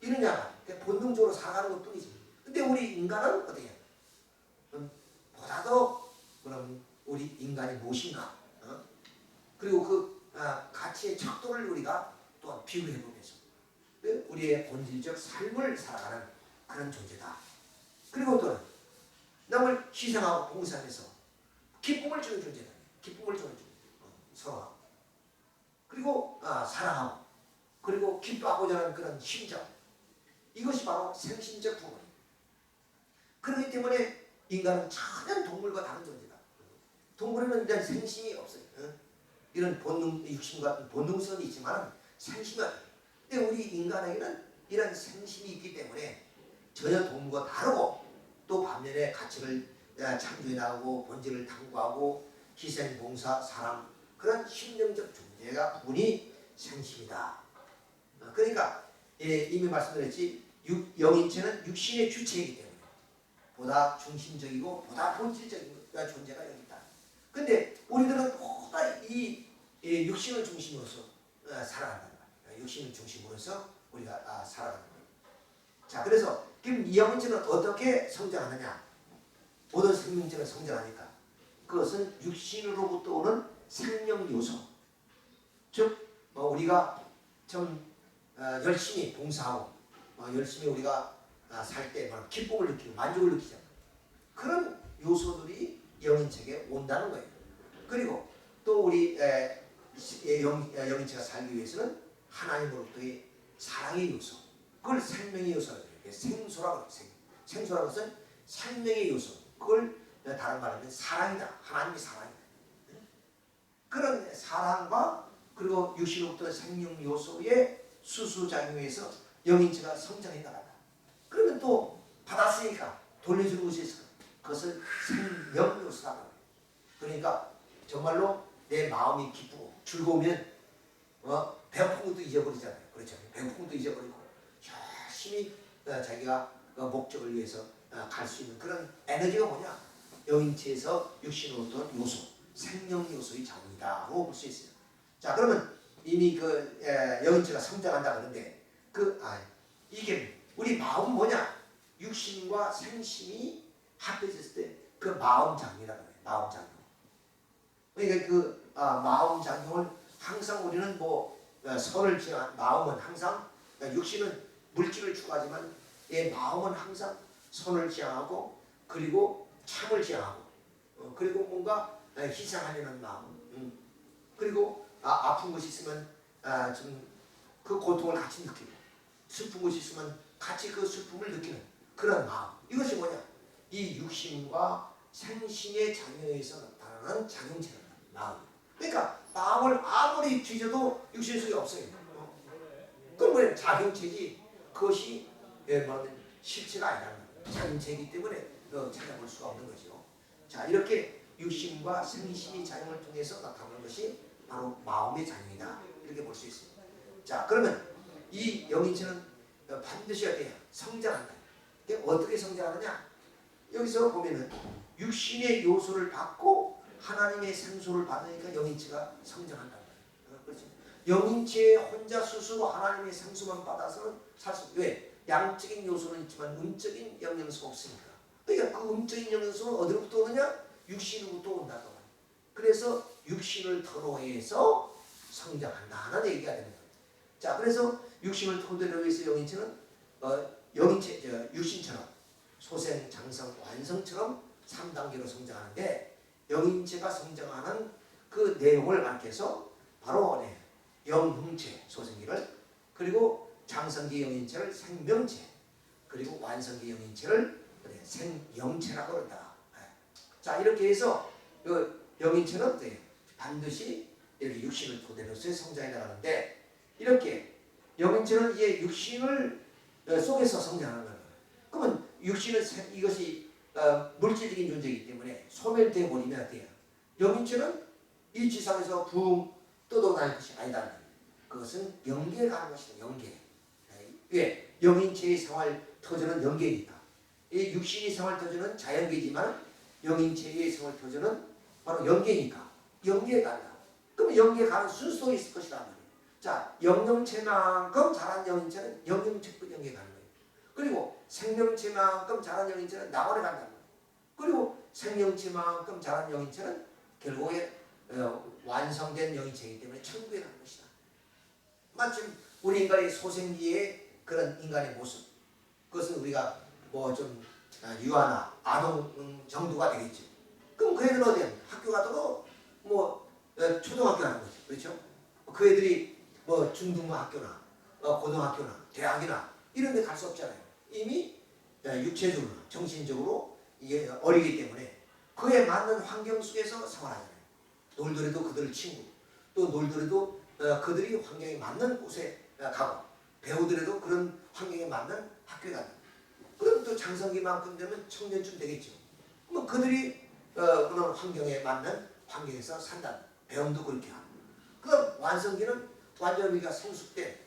이러냐가 본능적으로 살아가는 것 뿐이지. 근데 우리 인간은 어떻게? 보다 더 그럼 우리 인간이 무엇인가? 그리고 그 가치의 척도를 우리가 또한 비교해 보면서 우리의 본질적 삶을 살아가는 그런 존재다. 그리고 또 남을 희생하고 봉사하면서 기쁨을 주는 존재다. 기쁨을 주는 존재. 서로. 그리고 사랑하고 그리고 기뻐하고자 하는 그런 심정. 이것이 바로 생심적 부분입니다. 그렇기 때문에 인간은 전혀 동물과 다른 존재다. 동물에는 이런 생심이 없어요. 이런 본능, 육신 같은 본능성이 있지만 생심이 없어요. 근데 우리 인간에게는 이런 생심이 있기 때문에 전혀 동물과 다르고 또 반면에 가치를 창조해 나가고 본질을 탐구하고 희생, 봉사, 사랑 그런 심령적 존재가 분이 생심이다. 그러니까 이미 말씀드렸지 영인체는 육신의 주체이기 때문에 보다 중심적이고 보다 본질적인 존재가 여기 있다. 근데 우리들은 보다 이 육신을 중심으로서 살아간다는 거예요. 육신을 중심으로서 우리가 살아가는 거예요. 자, 그래서 그럼 이 영인체는 어떻게 성장하느냐? 모든 생명체가 성장하니까 그것은 육신으로부터 오는 생명 요소. 즉 우리가 좀 열심히 봉사하고 열심히 우리가 살 때 기쁨을 느끼고 만족을 느끼잖아요. 그런 요소들이 영인체에 온다는 거예요. 그리고 또 우리 영인체가 살기 위해서는 하나님으로부터의 사랑의 요소, 그걸 생명의 요소라고 해요. 생소라고 해요. 생소라는 것은 생명의 요소, 그걸 다른 말하면 사랑이다. 하나님의 사랑이다. 그런 사랑과 그리고 육신으로부터 생명 요소의 수수작용에서 영인체가 성장해 나간다. 그러면 또 받았으니까 돌려주는 것이 있어. 그것을 생명 요소라고 해요. 그러니까 정말로 내 마음이 기쁘고 즐거우면 배고픈 것도 잊어버리잖아요. 그렇죠? 배고픈 것도 잊어버리고 열심히 자기가 목적을 위해서 갈 수 있는 그런 에너지가 뭐냐? 영인체에서 육신으로부터 요소, 생명 요소의 자원이다라고 볼 수 있어요. 자, 그러면 이미 그 영인체가 성장한다 그러는데 이게 우리 마음 뭐냐? 육신과 생심이 합해졌을 때 그 마음 작용이라고 해요. 마음 작용. 그러니까 그 마음 작용을 항상 우리는 선을 지향 마음은 항상 육신은 물질을 추구하지만 마음은 항상 선을 지향하고 그리고 참을 지향하고 그리고 뭔가 희생하려는 마음 그리고 아픈 것이 있으면 좀 그 고통을 같이 느끼고 슬픈 것이 있으면 같이 그 슬픔을 느끼는 그런 마음. 이것이 뭐냐? 이 육신과 생심의 작용에서 나타나는 작용체는 마음. 그러니까 마음을 아무리 뒤져도 육신 속에 없어요. 그럼 뭐냐? 작용체지. 그것이 실체가 아니라는 거예요. 작용체이기 때문에 찾아볼 수가 없는 거죠. 자, 이렇게 육신과 생심의 작용을 통해서 나타나는 것이 바로 마음의 작용이다. 이렇게 볼 수 있습니다. 자, 그러면 이 영인체는 반드시 어때요? 성장한다. 어떻게 성장하느냐? 여기서 보면은 육신의 요소를 받고 하나님의 생소를 받으니까 영인체가 성장한다. 그렇지? 영인체 혼자 스스로 하나님의 생수만 받아서는 살 수. 왜? 양적인 요소는 있지만 음적인 영양소가 없으니까. 그러니까 그 음적인 영양소는 어디로부터 오느냐? 육신으로부터 온다고. 그래서 육신을 토로해서 성장한다는 얘기가 되는 거예요. 자, 그래서 육신을 토대로 해서 영인체는 육신처럼 소생, 장성, 완성처럼 3단계로 성장하는데 영인체가 성장하는 그 내용을 밝혀서 바로 영흥체, 소생기를 그리고 장성기 영인체를 생명체 그리고 완성기 영인체를 생영체라고 그런다. 자, 이렇게 해서 영인체는 어때요? 반드시 이렇게 육신을 토대로서의 성장해 나가는데, 이렇게 영인체는 이제 육신을 속에서 성장하는 거예요. 그러면 육신은 이것이 물질적인 존재이기 때문에 소멸되어 버리면 어때요? 영인체는 이 지상에서 붕 떠돌아다닐 것이 아니다. 그것은 영계에 가는 것이다. 영계. 왜? 영인체의 생활 터전은 영계이니까. 이 육신이 생활 터전은 자연계지만 영인체의 생활 터전은 바로 영계니까 영계에 간다. 그러면 영계에 가는 순서가 있을 것이란 말이에요. 자, 영영체만큼 자란 영인체는 영영체급 영계에 가는 거예요. 그리고 생명체만큼 자란 영인체는 낙원에 간단 말이에요. 그리고 생명체만큼 자란 영인체는 결국에 완성된 영인체이기 때문에 천국에 가는 것이다. 마침 우리 인간의 소생기의 그런 인간의 모습, 그것은 우리가 뭐 좀 유아나 아동 정도가 되겠죠. 그럼 그 애들은 어디야? 학교 가도 뭐 초등학교 가는 거죠. 그렇죠? 그 애들이 뭐 중등학교나 고등학교나 대학이나 이런 데 갈 수 없잖아요. 이미 육체적으로 정신적으로 이게 어리기 때문에 그에 맞는 환경 속에서 생활하잖아요. 놀더라도 그들 친구, 또 놀더라도 그들이 환경에 맞는 곳에 가고, 배우더라도 그런 환경에 맞는 학교에 간다. 그럼 또 장성기만큼 되면 청년쯤 되겠죠. 그럼 그들이 그런 환경에 맞는 환경에서 산다. 배움도 그렇게 하고. 그럼 완성기는 완전 우리가 성숙된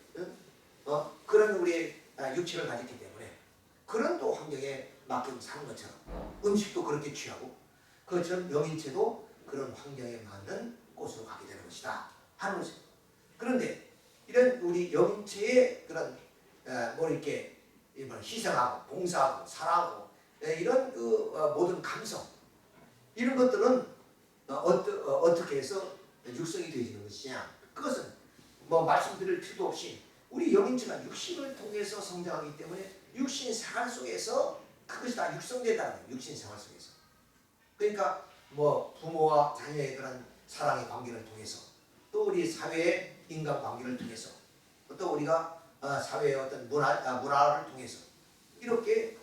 그런 우리의 육체를 가졌기 때문에 그런 또 환경에 맡겨 사는 것처럼 음식도 그렇게 취하고, 그것처럼 영인체도 그런 환경에 맞는 곳으로 가게 되는 것이다 하는 거죠. 그런데 이런 우리 영인체의 그런 뭐 이렇게 희생하고 봉사하고 사랑하고 이런 모든 감성, 이런 것들은 어떻게 해서 육성이 되어지는 것이냐? 그것은 뭐 말씀드릴 필요도 없이 우리 영인체가 육신을 통해서 성장하기 때문에 육신 생활 속에서 그것이 다 육성된다는 거예요. 육신 생활 속에서. 그러니까 뭐 부모와 자녀의 그런 사랑의 관계를 통해서, 또 우리 사회의 인간 관계를 통해서, 또 우리가 사회의 어떤 문화를 통해서 이렇게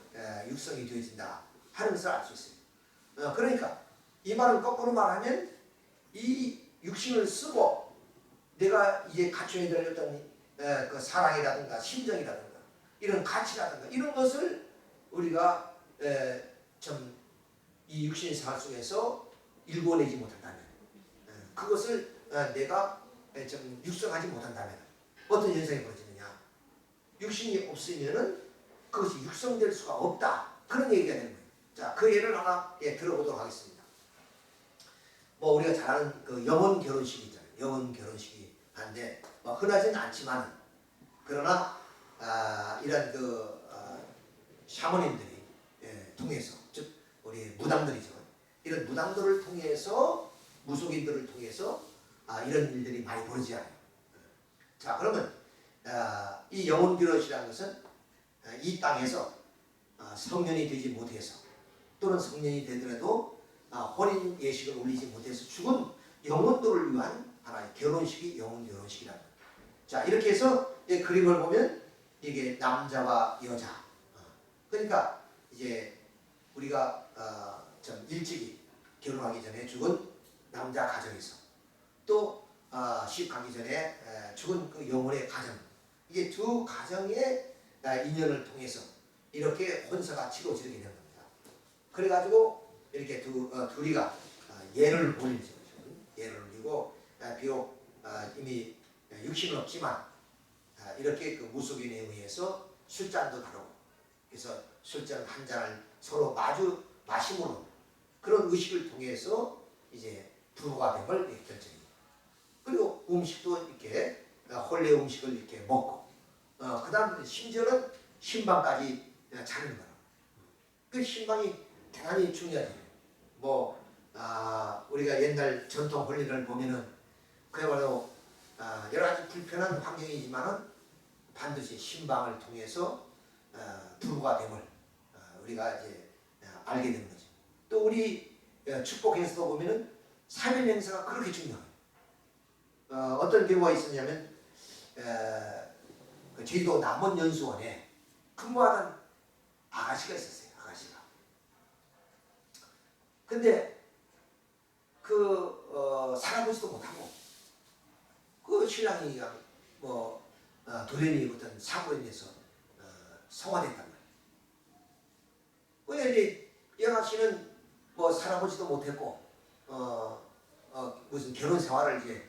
육성이 되어진다 하는 것을 알 수 있어요. 그러니까 이 말을 거꾸로 말하면 이 육신을 쓰고 내가 이제 갖춰야 될 어떤 그 사랑이라든가 심정이라든가 이런 가치라든가 이런 것을 우리가 좀 이 육신의 생활 속에서 일궈내지 못한다면, 그것을 내가 좀 육성하지 못한다면 어떤 현상이 벌어지느냐? 육신이 없으면은 그것이 육성될 수가 없다. 그런 얘기가 되는 거예요. 자, 그 예를 하나 들어보도록 하겠습니다. 뭐 우리가 잘 아는 그 영혼 결혼식이 있잖아요. 영혼 결혼식이 한데 흔하지는 않지만, 그러나 이런 샤머님들이 통해서, 즉 우리 무당들이죠. 이런 무당들을 통해서, 무속인들을 통해서 이런 일들이 많이 벌어지잖아요. 자, 그러면 이 영혼 결혼식이라는 것은 이 땅에서 성년이 되지 못해서, 또는 성년이 되더라도 혼인 예식을 올리지 못해서 죽은 영혼들을 위한 하나의 결혼식이 영혼 결혼식이라는 거예요. 자, 이렇게 해서 그림을 보면 이게 남자와 여자, 그러니까 이제 우리가 좀 일찍이 결혼하기 전에 죽은 남자 가정에서, 또 시집가기 전에 죽은 그 영혼의 가정, 이게 두 가정의 인연을 통해서 이렇게 혼사가 치러지게 되는 겁니다. 그래가지고 이렇게 둘이가 예를 올리죠. 예를 올리고 비록 이미 육신은 없지만 이렇게 그 무속인에 의해서 술잔도 다루고, 그래서 술잔 한 잔을 서로 마주 마심으로 그런 의식을 통해서 이제 부부가 됨을 결정해요. 그리고 음식도 이렇게 혼례 음식을 이렇게 먹고, 그 다음 심지어는 신방까지 차리는 거예요. 그 신방이 대단히 중요하죠. 뭐 우리가 옛날 전통 혼례를 보면은 그야말로 여러 가지 불편한 환경이지만은 반드시 신방을 통해서 부부가 됨을 우리가 이제 알게 되는 거죠. 또 우리 축복에서도 보면은 사별 행사가 그렇게 중요해요. 어떤 경우가 있었냐면 그 제주도 남원연수원에 근무하던 아가씨가 있었어요. 아가씨가 근데 살아보지도 못하고 그 신랑이 돌연히 어떤 사고로 인해서 성화됐단 말이에요. 그러니까 이제 영아 씨는 살아보지도 못했고 무슨 결혼 생활을 이제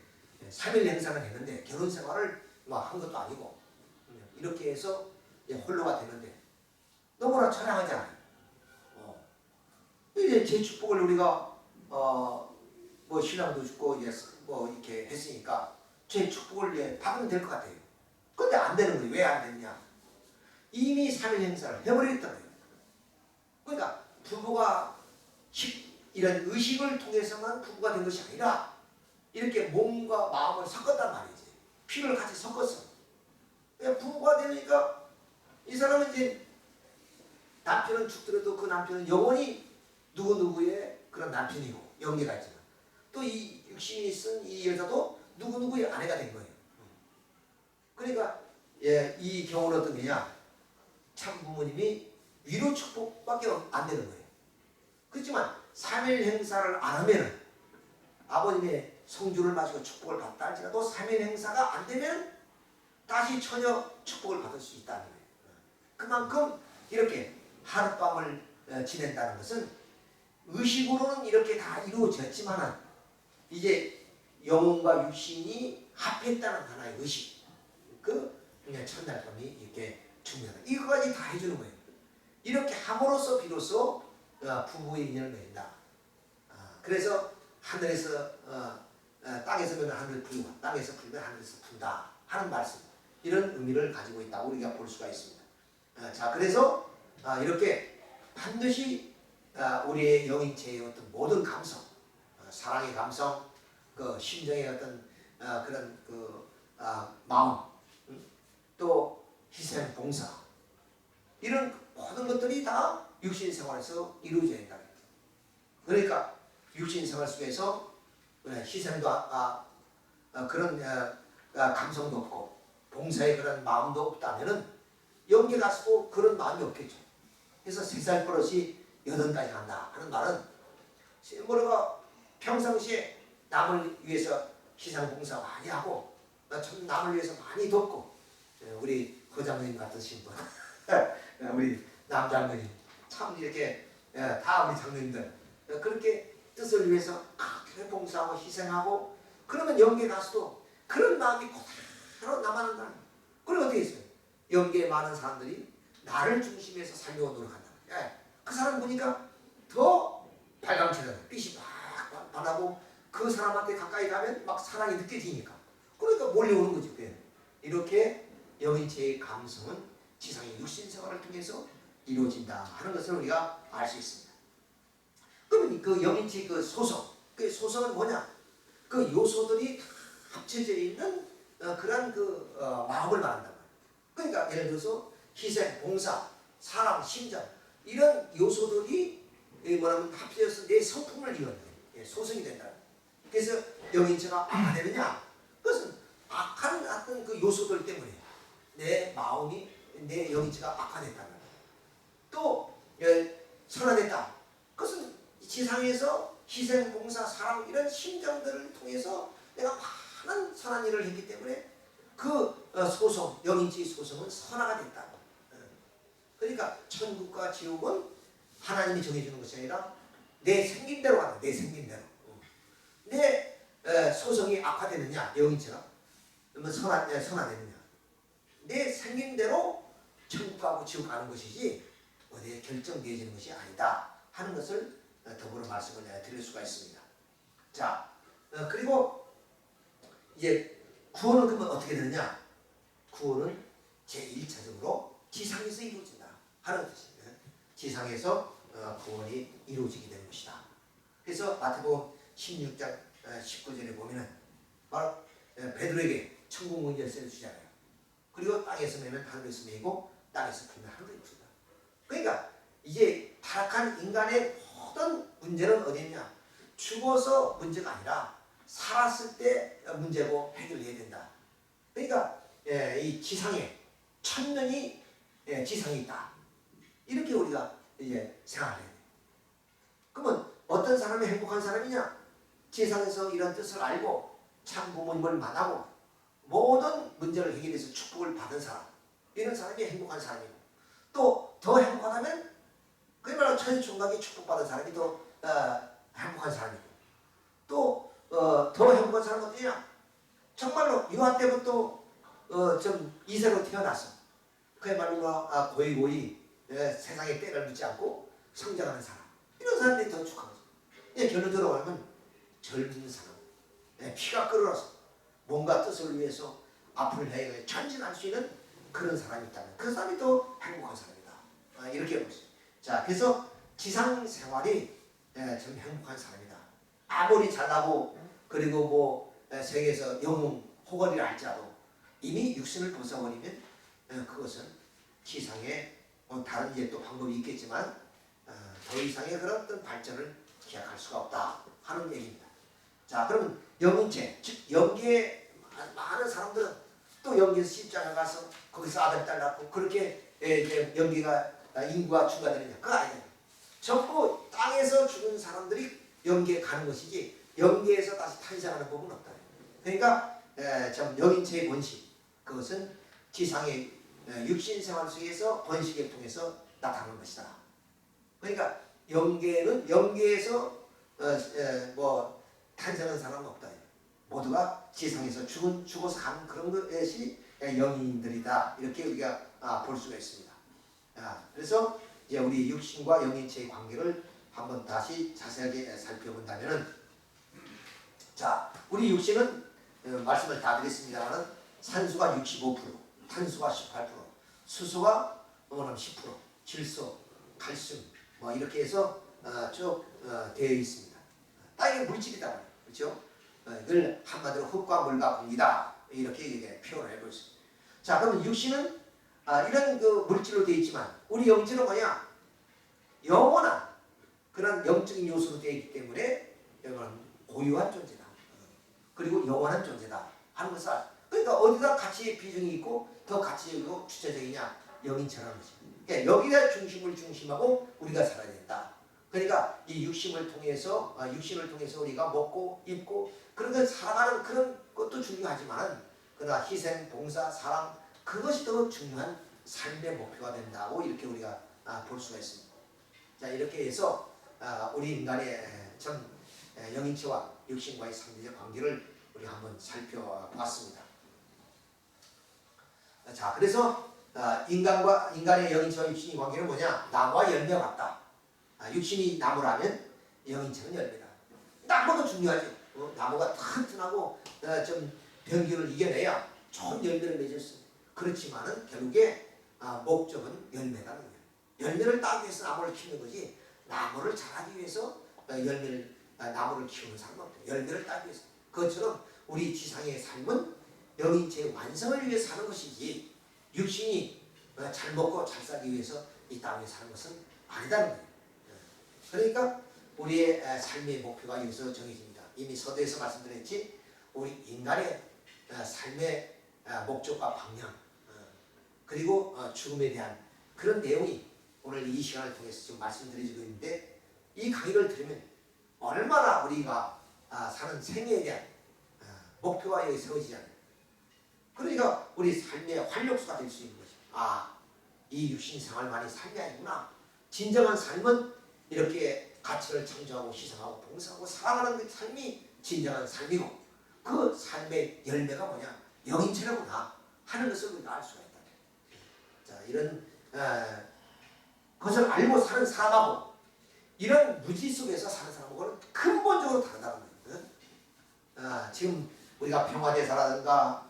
3일 행사를 했는데 결혼 생활을 한 것도 아니고 이렇게 해서 이제 홀로가 되는데 너무나 처량하잖아요. 이제 제 축복을 우리가 신랑도 죽고 이렇게 했으니까 제 축복을 이제 받으면 될 것 같아요. 근데 안 되는 거예요. 왜 안 됐냐? 이미 3일 행사를 해버렸다고요. 그러니까 부부가 이런 의식을 통해서만 부부가 된 것이 아니라 이렇게 몸과 마음을 섞었단 말이지. 피를 같이 섞었어. 부부가 되니까 이 사람은 이제 남편은 죽더라도 그 남편은 영원히 누구누구의 그런 남편이고 영계가 있지만 또 이 육신이 쓴 이 여자도 누구누구의 아내가 된 거예요. 그러니까 이 경우는 어떤 거냐? 참 부모님이 위로 축복밖에 안 되는 거예요. 그렇지만 3일 행사를 안 하면 아버님의 성주를 마시고 축복을 받다 할지라도 3일 행사가 안 되면 다시 처녀 축복을 받을 수 있다는 거예요. 그만큼 이렇게 하룻밤을 지낸다는 것은 의식으로는 이렇게 다 이루어졌지만 이제 영혼과 육신이 합했다는 하나의 의식, 첫날 밤이 이렇게 중요하다. 이거까지 다 해주는 거예요. 이렇게 함으로써 비로소 부부의 인연을 맺는다. 그래서 하늘에서 땅에서 면 하늘을 풀고 땅에서 풀면 하늘에서 푼다 하는 말씀, 이런 의미를 가지고 있다고 우리가 볼 수가 있습니다. 자, 그래서 이렇게 반드시 우리의 영인체의 어떤 모든 감성, 사랑의 감성, 심정의 어떤 그런 마음, 또 희생, 봉사, 이런 모든 것들이 다 육신 생활에서 이루어져야 된다. 그러니까 육신 생활 속에서 희생도 그런 감성도 없고 봉사의 그런 마음도 없다면은 영계 가서도 그런 마음이 없겠죠. 그래서 3살 버릇이 8까지 간다 하는 말은 뭐가 평상시에 남을 위해서 희생 봉사 많이 하고 참 남을 위해서 많이 돕고 우리 거장님 같으신 분 우리 남장로님 참 이렇게 다 우리 장로님들 그렇게 뜻을 위해서 그렇게 봉사하고 희생하고 그러면 영계 가서도 그런 마음이 그대로 남아난다는 거예요. 그리고 어떻게 했어요? 영계에 많은 사람들이 나를 중심에서 살려고 노력한다. 그 사람 보니까 더 발광체잖아요. 빛이 막 반하고 그 사람한테 가까이 가면 막 사랑이 느껴지니까. 그러니까 몰려오는 거죠. 이렇게 영인체의 감성은 지상의 육신 생활을 통해서 이루어진다 하는 것을 우리가 알 수 있습니다. 그러면 그 영인체의 그 소성, 그 소성은 뭐냐? 그 요소들이 합쳐져 있는 그런 마음을 말한다. 그러니까 예를 들어서 희생, 봉사, 사랑, 심장 이런 요소들이 뭐냐면 합쳐져서 내 성품을 이루는 소성이 된다. 그래서 영인체가 악화 되느냐? 그것은 악한 어떤 그 요소들 때문에 내 마음이 내 영인체가 악화됐다. 또 선화됐다. 그것은 지상에서 희생, 봉사, 사랑 이런 심정들을 통해서 내가 많은 선한 일을 했기 때문에 그 소성, 영인체의 소성은 선화가 됐다. 그러니까 천국과 지옥은 하나님이 정해주는 것이 아니라 내 생긴 대로 가다. 내 생긴 대로. 내 소성이 악화되느냐, 영인체가 그러면 선화되느냐. 내 생긴 대로 천국 가고 지옥 가는 것이지 어디에 결정되어지는 것이 아니다 하는 것을 더불어 말씀을 드릴 수가 있습니다. 자, 그리고 이제 구원은 그러면 어떻게 되느냐? 구원은 제1차적으로 지상에서 이루어진다 하는 뜻입니다. 지상에서 구원이 이루어지게 되는 것이다. 그래서 마태복음 16장 19절에 보면은 바로 베드로에게 천국 문 열쇠를 주잖아요. 그리고 땅에서 매면 하늘에서 매고 땅에서 풀면 하늘에 풀다. 그러니까 이제 타락한 인간의 모든 문제는 어디냐? 죽어서 문제가 아니라 살았을 때 문제고 해결해야 된다. 그러니까 이 지상에 천명이 지상에 있다. 이렇게 우리가 이제 생각해야 돼요. 그러면 어떤 사람이 행복한 사람이냐? 세상에서 이런 뜻을 알고 참 부모님을 만나고 모든 문제를 해결해서 축복을 받은 사람, 이런 사람이 행복한 사람이고, 또 더 행복하다면 그야말로 천수총각이 축복받은 사람이 더 행복한 사람이고, 또 더 행복한 사람은 어디냐? 정말로 유아 때부터 좀 이세로 태어나서 그야말로 고이고이 세상에 때를 묻지 않고 성장하는 사람, 이런 사람들이 더 축하하죠. 결론적으로 말하면 젊은 사람, 피가 끓어서 뭔가 뜻을 위해서 앞을 향해 전진할 수 있는 그런 사람이 있다면 그 사람이 더 행복한 사람이다. 이렇게 보세요. 자, 그래서 지상 생활이 참 행복한 사람이다. 아무리 잘나고 그리고 뭐 세계에서 영웅 호걸이라 할지라도 이미 육신을 벗어버리면 그것은 지상에 다른 이제 또 방법이 있겠지만 더 이상의 그런 어떤 발전을 기약할 수가 없다 하는 얘기입니다. 자, 그러면 영인체, 즉 영계에 많은 사람들은 또 영계에서 십자가 가서 거기서 아들 딸 낳고 그렇게 이제 영계가 인구가 증가되느냐? 그거 아니에요. 전부 땅에서 죽은 사람들이 영계에 가는 것이지 영계에서 다시 탄생하는 법은 없다. 그러니까 참 영인체의 번식, 그것은 지상의 육신 생활 속에서 번식을 통해서 나타나는 것이다. 그러니까 영계는 영계에서 뭐 탄생한 사람은 없다. 모두가 지상에서 죽어서 가는 그런 것이 영인들이다. 이렇게 우리가 볼 수가 있습니다. 그래서 이제 우리 육신과 영인체의 관계를 한번 다시 자세하게 살펴본다면은, 자, 우리 육신은 말씀을 다 드렸습니다만은 산소가 65%, 탄소가 18%, 수소가 10%, 질소, 칼슘 뭐 이렇게 해서 쭉 되어 있습니다. 땅의 물질이다, 그렇죠? 이걸 한마디로 흙과 물과 공기다 이렇게 표현을 해볼 수 있습니다. 자, 그러면 육신은 이런 그 물질로 되어 있지만 우리 영체는 뭐냐? 영원한 그런 영적인 요소로 되어 있기 때문에 이건 고유한 존재다. 그리고 영원한 존재다 하는 것을 그러니까 어디다 가치의 비중이 있고 더 가치적이고 주체적이냐? 영인체라는 거지. 그러니까 여기가 중심을 중심하고 우리가 살아야 된다. 그러니까 이 육신을 통해서 우리가 먹고 입고 그런 살아가는 그런 것도 중요하지만 그러나 희생, 봉사, 사랑 그것이 더 중요한 삶의 목표가 된다고 이렇게 우리가 볼 수가 있습니다. 자, 이렇게 해서 우리 인간의 참 영인체와 육신과의 상대적 관계를 우리 한번 살펴봤습니다. 자, 그래서 인간의 영인체와 육신의 관계는 뭐냐? 나무와 열매와 같다. 육신이 나무라면 영인체는 열매다. 나무도 중요하지. 나무가 튼튼하고 좀 병균을 이겨내야 좋은 열매를 맺을 수 있습니다. 그렇지만은 결국에 목적은 열매라는 거예요. 열매를 따기 위해서 나무를 키우는 거지 나무를 자라기 위해서 나무를 키우는 사람은 없대요. 열매를 따기 위해서. 그것처럼 우리 지상의 삶은 영인체의 완성을 위해 사는 것이지 육신이 잘 먹고 잘 살기 위해서 이 땅에 사는 것은 아니다는 거예요. 그러니까 우리의 삶의 목표가 여기서 정해집니다. 이미 서두에서 말씀드렸지, 우리 인간의 삶의 목적과 방향 그리고 죽음에 대한 그런 내용이 오늘 이 시간을 통해서 지금 말씀드리고 있는데, 이 강의를 들으면 얼마나 우리가 사는 생애에 대한 목표가 여기 세워지지 않아요. 그러니까 우리 삶의 활력소가 될 수 있는 거죠. 이 육신 생활만이 삶이 아니구나. 진정한 삶은 이렇게 가치를 창조하고 희생하고 봉사하고 살아가는 그 삶이 진정한 삶이고, 그 삶의 열매가 뭐냐? 영인체라구나 하는 것을 우리가 알 수가 있다. 자, 이런 것을 알고 사는 사람하고 이런 무지 속에서 사는 사람하고는 근본적으로 다르다는 거예요. 지금 우리가 평화대사라든가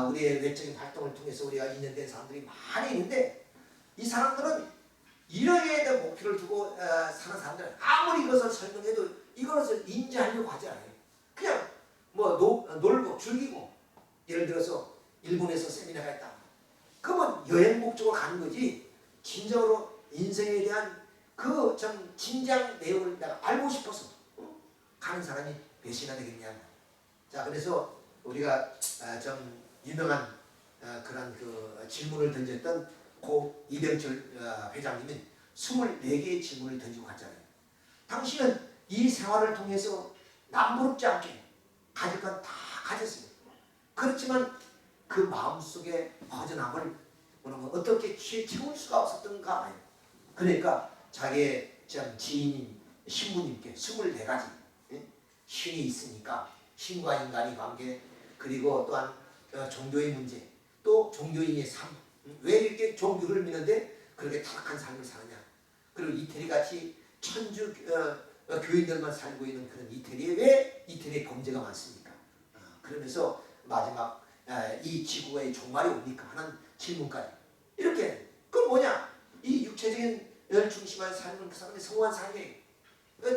우리의 외적인 활동을 통해서 우리가 인연된 사람들이 많이 있는데, 이 사람들은 이러에 대한 목표를 두고 사는 사람들은 아무리 이것을 설명해도 이것을 인지하려고 하지 않아요. 그냥 뭐 놀고 즐기고, 예를 들어서 일본에서 세미나가 있다. 그러면 여행 목적으로 가는 거지 진정으로 인생에 대한 그 좀 진지한 내용을 내가 알고 싶어서 가는 사람이 몇이나 되겠냐. 자, 그래서 우리가 좀 유명한 그런 그 질문을 던졌던 고 이병철 회장님은 24개의 질문을 던지고 갔잖아요. 당신은 이 생활을 통해서 남부럽지 않게 가질 건 다 가졌습니다. 그렇지만 그 마음속에 허전함을 어떻게 채울 수가 없었던가 봐요. 그러니까 자기의 지인인 신부님께 24가지 신이 있으니까 신과 인간의 관계, 그리고 또한 종교의 문제, 또 종교인의 삶, 왜 이렇게 종교를 믿는데 그렇게 타락한 삶을 사느냐, 그리고 이태리같이 천주 교인들만 살고 있는 그런 이태리에 왜 이태리에 범죄가 많습니까? 그러면서 마지막 이 지구의 종말이 옵니까 하는 질문까지 이렇게. 그건 뭐냐? 이 육체적인 열 중심한 삶은 그 사람의 성공한 삶이에요.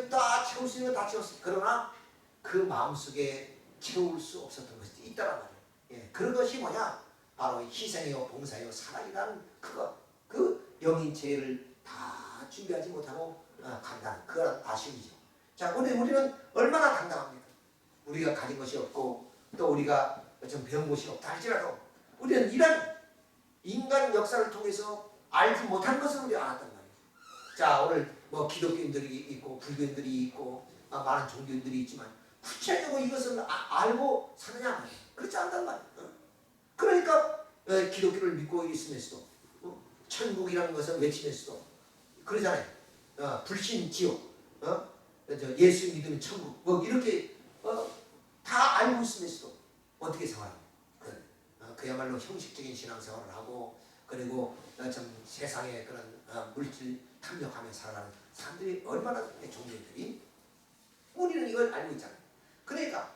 다 채울 수 있는 거 다 채웠어요. 그러나 그 마음속에 채울 수 없었던 것이 있다란 말이에요. 예, 그런 것이 뭐냐? 바로 희생이요, 봉사요, 사랑이라는 그것, 그 영인체를 다 준비하지 못하고 간다는 그런 아쉬움이죠. 자, 우리는 얼마나 당당합니까? 우리가 가진 것이 없고 또 우리가 좀 배운 것이 없다 할지라도 우리는 이런 인간 역사를 통해서 알지 못한 것을 우리가 알았단 말이에요. 자, 오늘 뭐 기독교인들이 있고 불교인들이 있고 많은 종교인들이 있지만 구체적으로 이것을 알고 사느냐 말이에요. 그렇지 않단 말이에요. 그러니까 기독교를 믿고 있으면서도 천국이라는 것을 외치면서도 그러잖아요. 불신 지옥, 예수 믿으면 천국, 뭐 이렇게 다 알고 있으면서도 어떻게 생활해요? 그야말로 형식적인 신앙생활을 하고 그리고 좀 세상의 그런 물질 탐욕하며 살아가는 사람들이 얼마나 종교인들이. 우리는 이걸 알고 있잖아요. 그러니까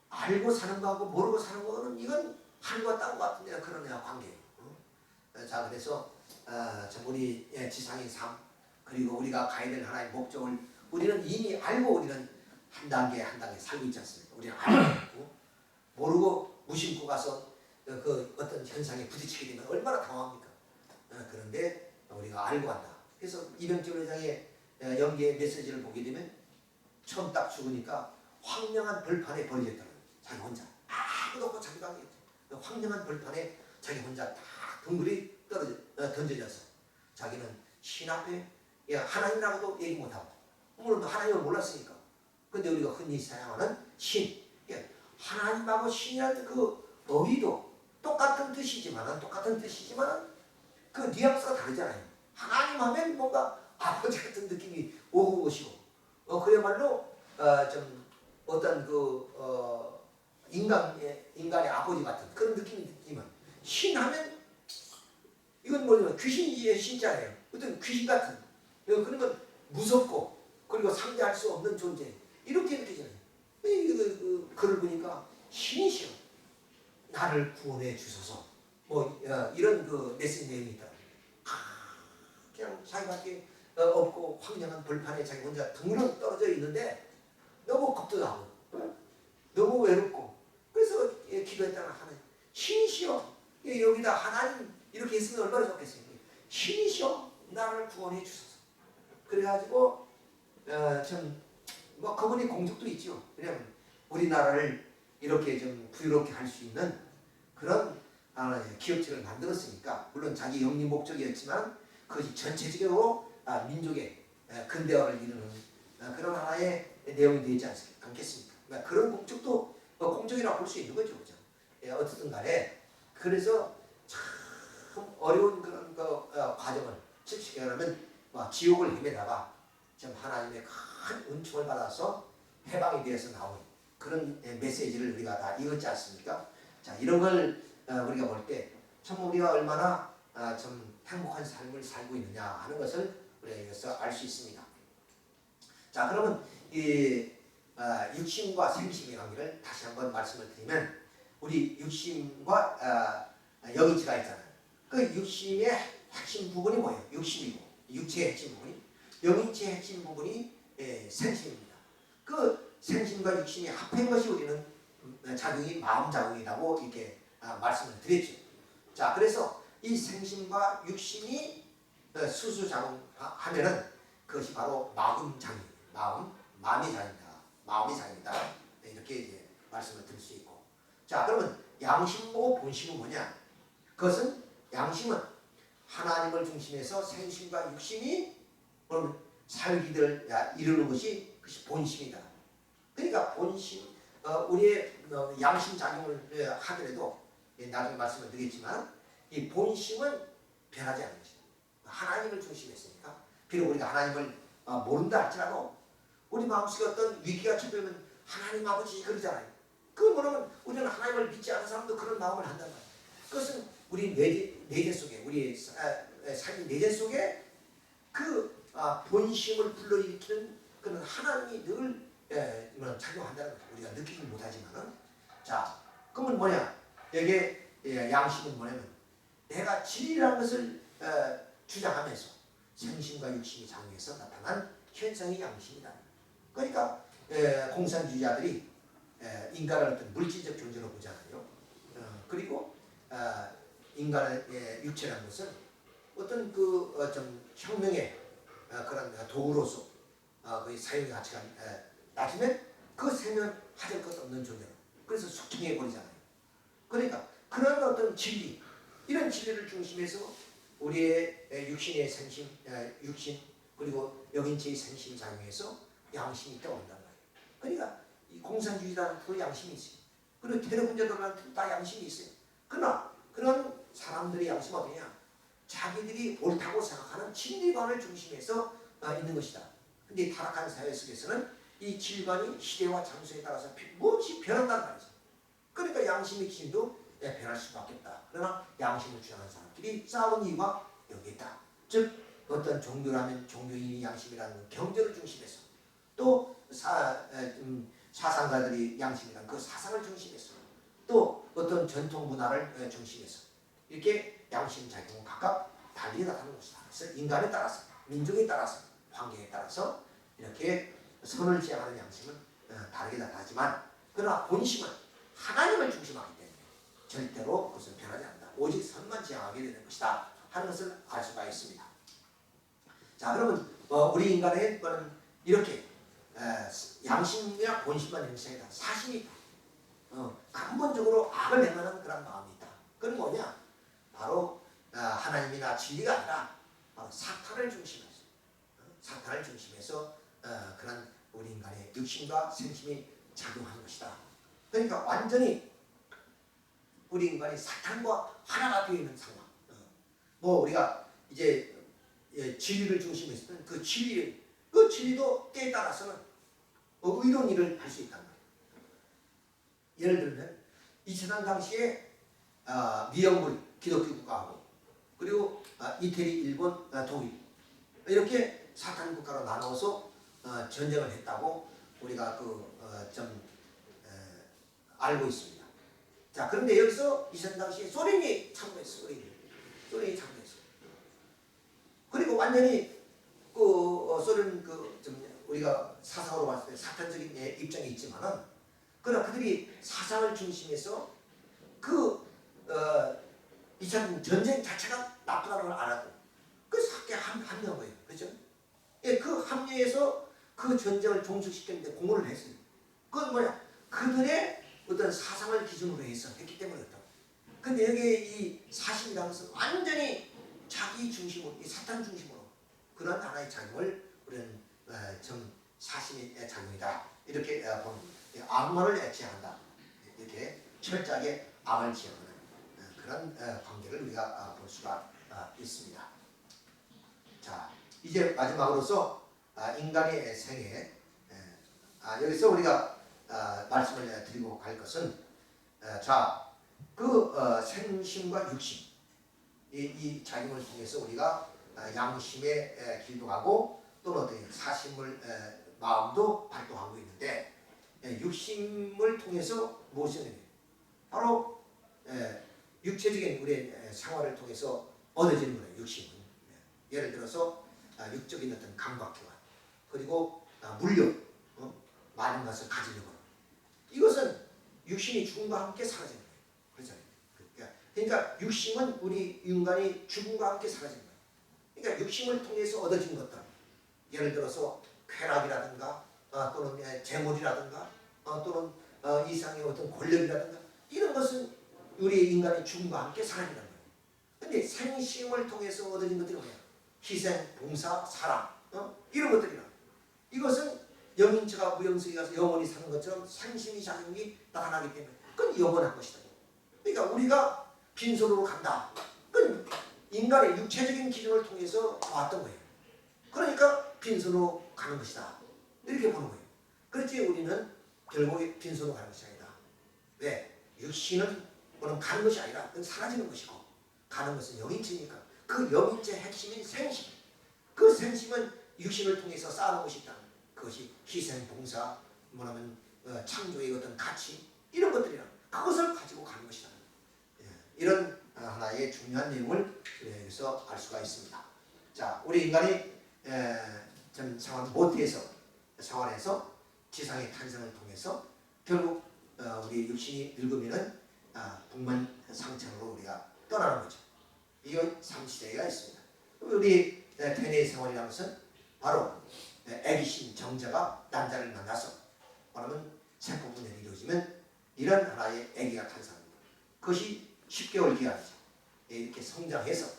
알고 사는 거하고 모르고 사는 거는 이건 하늘과 땅과 같은 그런 관계예요. 자, 그래서 참 우리 지상의 삶, 그리고 우리가 가야 될 하나의 목적을 우리는 이미 알고 우리는 한 단계 한 단계 살고 있지 않습니까? 우리는 알고 모르고 무심코 가서 그 어떤 현상에 부딪히게 되면 얼마나 당황합니까? 그런데 우리가 알고 한다. 그래서 이병철 회장의 연기의 메시지를 보게 되면 처음 딱 죽으니까 황량한 벌판에 버려졌더라고요. 자기 혼자 아무도 없고 자기 방에 황량한 벌판에 자기 혼자 딱 덩굴이 던져져서 자기는 신 앞에 하나님이라고도 얘기 못하고, 물론 하나님을 몰랐으니까. 근데 우리가 흔히 사용하는 신, 하나님하고 신이라는 그 어휘도 똑같은 뜻이지만 그 뉘앙스가 다르잖아요. 하나님 하면 뭔가 아버지 같은 느낌이 오고 오시고, 그야말로 좀 어떤 인간의 아버지 같은 그런 느낌이 있지만, 신 하면 이건 뭐냐면 귀신의 신자예요. 어떤 귀신 같은, 그런 건 무섭고 그리고 상대할 수 없는 존재, 이렇게 느껴지잖아요. 글을 보니까 신이시여 나를 구원해 주소서, 뭐 이런 그 메시지 내용이 있다. 그냥 자기밖에 없고 황량한 벌판에 자기 혼자 덩그러 떨어져 있는데 너무 겁도 나고 너무 외롭고, 그래서 기도했다가 하나님 신이시여, 여기다 하나님 이렇게 했으면 얼마나 좋겠어요. 신이시여 나를 구원해 주소서. 그래가지고 뭐 그분이 공적도 있죠. 왜냐면 우리나라를 이렇게 좀 부유롭게 할 수 있는 그런 기업체를 만들었으니까, 물론 자기 영리 목적이었지만 그것이 전체적으로 민족의 근대화를 이루는 그런 하나의 내용이 되지 않겠습니까? 그러니까 그런 목적도 공적이라고 볼 수 있는 거죠. 그죠? 어쨌든 간에 그래서 참 어려운 그런 과정을 쉽게 말하면 지옥을 헤매다가 좀 하나님의 큰 은총을 받아서 해방이 되어서 나온 그런 메시지를 우리가 다 읽었지 않습니까? 자, 이런 걸 우리가 볼 때 참 우리가 얼마나 좀 행복한 삶을 살고 있느냐 하는 것을 우리가 여기서 알 수 있습니다. 자, 그러면 이 육신과 생심의 관계를 다시 한번 말씀을 드리면, 우리 육신과 영이체가 있잖아요. 그 육신의 핵심 부분이 뭐예요? 육신이고, 육체의 핵심 부분이, 영이체의 핵심 부분이 생심입니다. 그 생심과 육신이 합한 것이 우리는 작용이 마음 작용이라고 이렇게 말씀을 드렸죠. 자, 그래서 이 생심과 육신이 수수작용하면은 그것이 바로 마음 작용, 마음의 작용이다. 마음의 작용이다. 이렇게 이제 말씀을 드릴 수 있고. 자, 그러면 양심과 본심은 뭐냐? 그것은 양심은 하나님을 중심해서 생심과 육신이 사유기를 이루는 것이 그것이 본심이다. 그러니까 본심, 우리의 양심 작용을 하더라도 나중에 말씀을 드리겠지만 이 본심은 변하지 않는 것이다. 하나님을 중심했으니까 비록 우리가 하나님을 모른다 할지라도 우리 마음속에 어떤 위기가 찾아오면 하나님 아버지 그러잖아요. 그 뭐냐면 우리는 하나님을 믿지 않는 사람도 그런 마음을 한단 말이에요. 그것은 우리 내재 속에 우리의 삶의 내재 속에 그 본심을 불러일으키는 그런 하나님이 늘 작용한다는 거죠. 우리가 느끼지 못하지만은. 자, 그러면 뭐냐? 여기에 양심은 뭐냐면 내가 진리라는 것을 주장하면서 생심과 육심이 작용해서 나타난 현상이 양심이다. 그러니까 공산주의자들이 인간을 어떤 물질적 존재로 보잖아요. 그리고 인간의 육체라는 것은 어떤 좀 혁명의 그런 도구로서 그 사용의 가치가 낮으면 그 세면 하실 것 없는 존재로 그래서 숙청해 버리잖아요. 그러니까 그런 어떤 진리 이런 진리를 중심해서 우리의 육신의 생심, 육신 그리고 영인체의 생심이 작용해서 양심이 있다고 한단 말이에요. 그러니까 이 공산주의자한테도 양심이 있어요. 그리고 테러분자들한테도 다 양심이 있어요. 그러나 그런 사람들의 양심은 어떠냐? 자기들이 옳다고 생각하는 진리관을 중심해서 있는 것이다. 근데 타락한 사회 속에서는 이 진리관이 시대와 장소에 따라서 무엇이 변한단 말이죠. 그러니까 양심의 기준도 변할 수밖에 없다. 그러나 양심을 주장하는 사람들이 싸운 이유가 여기에 있다. 즉 어떤 종교라면 종교인의 양심이라는 경전을 중심해서 또 사상가들이 양심이라는 그 사상을 중심해서 또 어떤 전통 문화를 중심해서 이렇게 양심 작용은 각각 달리 나타나는 것이다. 그래서 인간에 따라서 민족에 따라서 환경에 따라서 이렇게 선을 지향하는 양심은 다르게 나타나지만 그러나 본심은 하나님을 중심하기 때문에 절대로 그것은 변하지 않는다. 오직 선만 지향하게 되는 것이다 하는 것을 알 수가 있습니다. 자, 그러면 우리 인간의 거는 이렇게 양심이나 본심만 형성이다. 사심이 근본적으로 악을 행하는 그런 마음이 있다. 그건 뭐냐? 바로 하나님이나 진리가 아니라 바로 사탄을 중심해서 그런 우리 인간의 육신과 생심이 작용하는 것이다. 그러니까 완전히 우리 인간이 사탄과 하나가 되어 있는 상황. 뭐 우리가 이제 진리를 중심해서 그 진리도 때에 따라서는 의로운 일을 할 수 있단 말이에요. 예를 들면 이 세상 당시에 미영불 기독교 국가하고 그리고 이태리, 일본, 독일 이렇게 사탄 국가로 나눠서 전쟁을 했다고 우리가 좀 알고 있습니다. 자, 그런데 여기서 이 세상 당시에 소련이 참여했어. 소련이 참여했어. 그리고 완전히 소련 좀 우리가 사상으로 봤을 때 사탄적인 입장이 있지만은 그러나 그들이 사상을 중심해서 이 참 전쟁 자체가 나쁘다는 걸 알았고 그래서 함께 합류한 거예요. 그렇죠? 예, 그 합류해서 그 전쟁을 종식시키는데 공헌을 했어요. 그건 뭐야? 그들의 어떤 사상을 기준으로 해서 했기 때문에 그렇다. 근데 여기에 이 사심이라는 것은 완전히 자기 중심으로, 이 사탄 중심으로 그런 하나의 작용을 우리는 좀 사심의 작용이다. 이렇게 봅니다. 악만을 지향한다. 이렇게 철저하게 악을 지향하는 그런 관계를 우리가 볼 수가 있습니다. 자, 이제 마지막으로서 인간의 생애 여기서 우리가 말씀을 드리고 갈 것은 생심과 육심 이 작용을 통해서 우리가 양심의 길도 가고 또는 어떤 사심을 마음도 발동하고 있는데 육심을 통해서 무엇을 해요? 바로 육체적인 우리의 생활을 통해서 얻어지는 거예요. 육심은. 예를 들어서 육적인 어떤 감각기관 그리고 물욕 많은 것을 가지려고 하는 이것은 육신이 죽음과 함께 사라지는 거예요. 그러니까 육심은 우리 인간이 죽음과 함께 사라지는 거예요. 그러니까 육심을 통해서 얻어진 것들 예를 들어서 쾌락이라든가 또는 재물이라든가 또는 이상의 어떤 권력이라든가 이런 것은 우리 인간의 죽음과 함께 사라진다는 거예요. 그런데 생심을 통해서 얻어진 것들이 뭐냐? 희생, 봉사, 사랑 이런 것들이라 이것은 영인체가 무영생에 가서 영원히 사는 것처럼 생심이 작용이 나타나기 때문에 그건 영원한 것이다. 그러니까 우리가 빈손으로 간다. 그건 인간의 육체적인 기준을 통해서 왔던 거예요. 그러니까 빈손으로 가는 것이다. 이렇게 보는 거예요. 그렇지 우리는 결국에 빈손으로 가는 것이 아니다. 왜? 육신은 뭐는 가는 것이 아니라 그건 사라지는 것이고 가는 것은 영인체니까 그 영인체 핵심인 생심, 그 생심은 육신을 통해서 쌓아놓은 것이 있다. 그것이 희생, 봉사, 뭐냐면 창조의 어떤 가치 이런 것들이라 그것을 가지고 가는 것이다. 이런 하나의 중요한 내용을 여기서 알 수가 있습니다. 자, 우리 인간이 전 상황 모태에서 상환해서 지상의 탄생을 통해서 결국 우리 육신이 늙으면은 북만상천으로 우리가 떠나는 거죠. 이건 삼시대가 있습니다. 우리 태뇌 생활이라는 것은 바로 애기신 정자가 남자를 만나서 말하면 세포분열이 이루어지면 이런 하나의 애기가 탄생합니다. 그것이 10개월 기간이죠. 이렇게 성장해서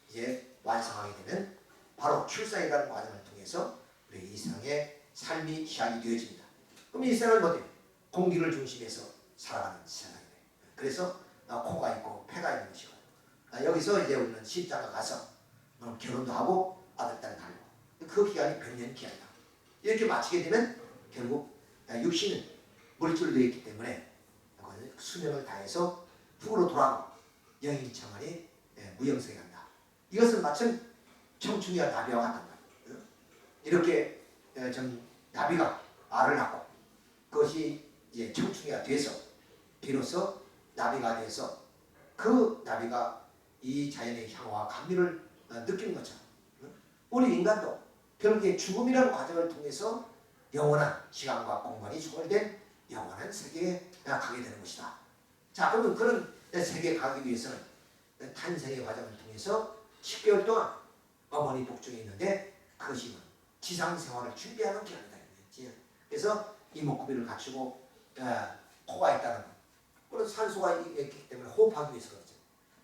이제 완성하게 되면 바로 출산이라는 과정을 통해서 우리 이상의 삶이 시작이 되어집니다. 그럼 이 생은 뭐죠? 공기를 중심해서 살아가는 세상이에요. 그래서 코가 있고 폐가 있는 것이고 여기서 이제 우리는 시집장가 가서 결혼도 하고 아들, 딸 달고 그 기간이 100년 기간이다. 이렇게 마치게 되면 결국 육신은 물질로 되어 있기 때문에 수명을 다해서 북으로 돌아가고 영인청한이 무영생에 간다. 이것은 마침 청춘이와 나비와 같단 말이에요. 이렇게 좀 나비가 알을 낳고 그것이 이제 청춘이가 돼서 비로소 나비가 돼서 그 나비가 이 자연의 향화와 감미를 느끼는 것처럼 우리 인간도 결국에 죽음이라는 과정을 통해서 영원한 시간과 공간이 초월된 영원한 세계에 가게 되는 것이다. 자, 그러면 그런 세계에 가기 위해서는 탄생의 과정을 통해서 10개월 동안 어머니 복중에 있는데 그것이 지상 생활을 준비하는 기간이다. 그래서 이목구비를 갖추고 코가 있다는 것. 그런 산소가 있기 때문에 호흡하기 위해서 그렇죠.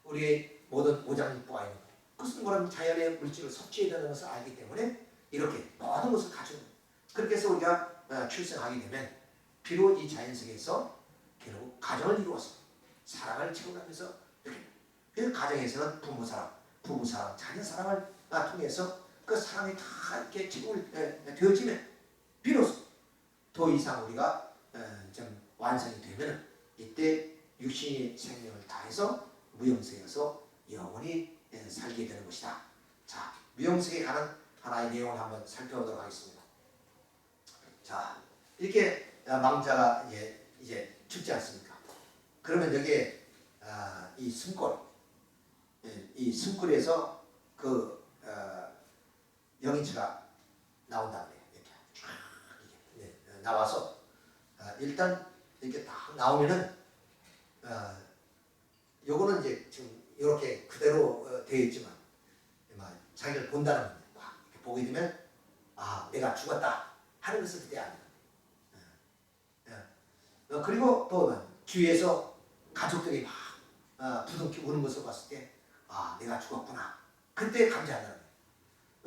우리의 모든 오장육부가 있는 것. 그것은 뭐라면 자연의 물질을 섭취해야 되는 것을 알기 때문에 이렇게 모든 것을 갖추는 거예요. 그렇게 해서 우리가 출생하게 되면 비록 이 자연 세계에서 결국 가정을 이루어서 사랑을 채워가면서 이렇게 그 가정에서는 부모 사랑, 부부 사랑, 자녀 사랑을 통해서 그 사랑이 다 이렇게 채울 되어지면 비로소 더 이상 우리가 좀 완성이 되면 이때 육신의 생명을 다해서 무영생에서 영원히 살게 되는 것이다. 자, 무영생에 관한 하나의 내용을 한번 살펴보도록 하겠습니다. 자, 이렇게 망자가 이제 죽지 않습니까? 그러면 여기에 이 숨골, 이 숨골에서 그 영인체가 나온다 그래요. 이렇게 쫙 이렇게 나와서 일단 이렇게 딱 나오면은 요거는 이제 지금 이렇게 그대로 되어 있지만 자기를 본다는 거예요. 이렇게 보게 되면 내가 죽었다 하는 것을 그때 압니다. 그리고 또 주위에서 가족들이 막 부둥켜 우는 것을 봤을 때 내가 죽었구나. 그때 감지한다는 거예요.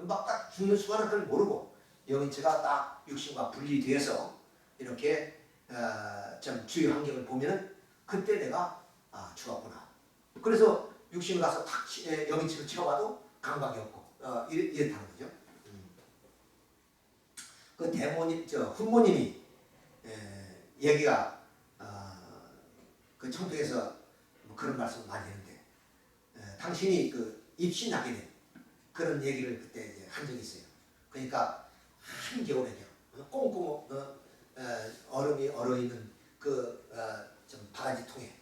막 딱 죽는 순간은 그걸 모르고 영인체가 딱 육신과 분리되어서 이렇게 좀 주위 환경을 보면은 그때 내가 죽었구나. 그래서 육신을 가서 탁 영인체를 채워봐도 감각이 없고 이렇다는 거죠. 그 대모님, 훈모님이 얘기가 그 청동에서 뭐 그런 말씀 많이 했는데 당신이 그 입신하게 된 그런 얘기를 그때 이제 한 적이 있어요. 그러니까 한겨울에 꽁꽁 얼음이 얼어있는 그 좀 바가지 통에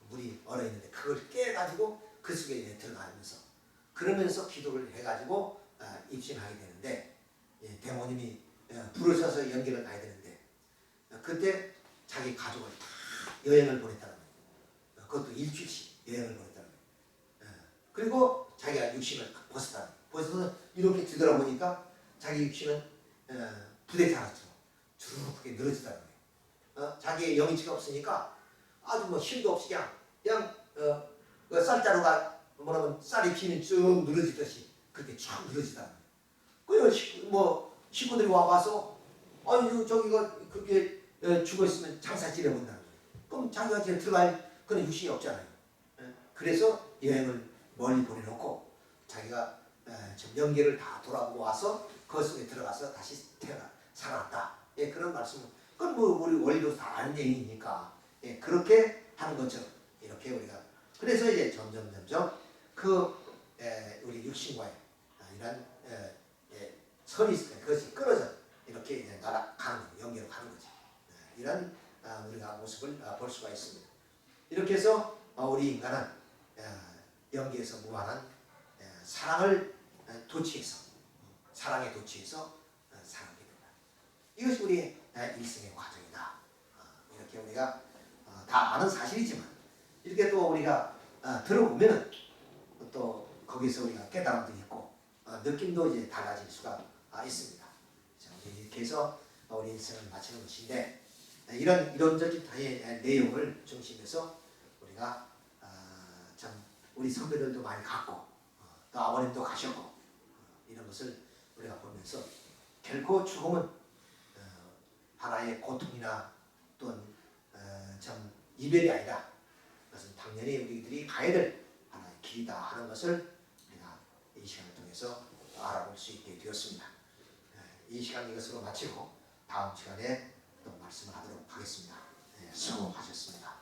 물이 얼어있는데 그걸 깨가지고 그 속에 이제 들어가면서 그러면서 기도를 해가지고 입신하게 되는데 대모님이 부르셔서 연결을 가야 되는데 그때 자기 가족을 다 여행을 보냈다는 거예요. 그것도 일주일씩 여행을 보냈다는 거예요. 그리고 자기가 육신을 벗었다는 거예요. 벗어서 이렇게 뒤돌아보니까 자기 육신은 부대타락처럼 주룩하게 늘어지다는 거예요. 자기의 영인치가 없으니까 아주 뭐 힘도 없이 그냥 그 쌀자루가 뭐라면 쌀이 피면 쭉 늘어지듯이 그렇게 쭉 늘어지다는 거예요. 그 뭐 식구들이 와봐서 아니 저기가 그렇게 죽어 있으면 장사 지내본다는 거예요. 그럼 자기가 이제 들어갈 그런 육신이 없잖아요. 그래서 여행을 멀리 보내놓고 자기가 좀 연계를 다 돌아보고 와서 그 속에 들어가서 다시 살아났다. 예, 그런 말씀은 그건 뭐 우리 원리로 다 아는 얘기니까 예, 그렇게 하는 것처럼 이렇게 우리가 그래서 이제 점점 그 우리 육신과의 이런 선이 있을 때 그것이 끊어져 이렇게 이제 날아가는 연계로 가는 거죠. 이런 우리가 모습을 볼 수가 있습니다. 이렇게 해서 우리 인간은 연계에서 무한한 사랑을 도취해서 사랑에 도취해서 살게 된다. 이것이 우리의 일생의 과정이다. 이렇게 우리가 다 아는 사실이지만 이렇게 또 우리가 들어보면 또 거기서 우리가 깨달음도 있고 느낌도 이제 달라질 수가 있습니다. 자, 이렇게 해서 우리 인생을 마치는 것인데 이런 이론적인 내용을 중심해서 우리가 참 우리 선배들도 많이 갔고 또 아버님도 가셨고 이런 것을 우리가 보면서 결코 죽음은 하나의 고통이나 또는 참 이별이 아니라 그것은 당연히 우리들이 가야 될 하나의 길이다 하는 것을 우리가 이 시간을 통해서 알아볼 수 있게 되었습니다. 이 시간 이것으로 마치고 다음 시간에 또 말씀을 하도록 하겠습니다. 수고하셨습니다.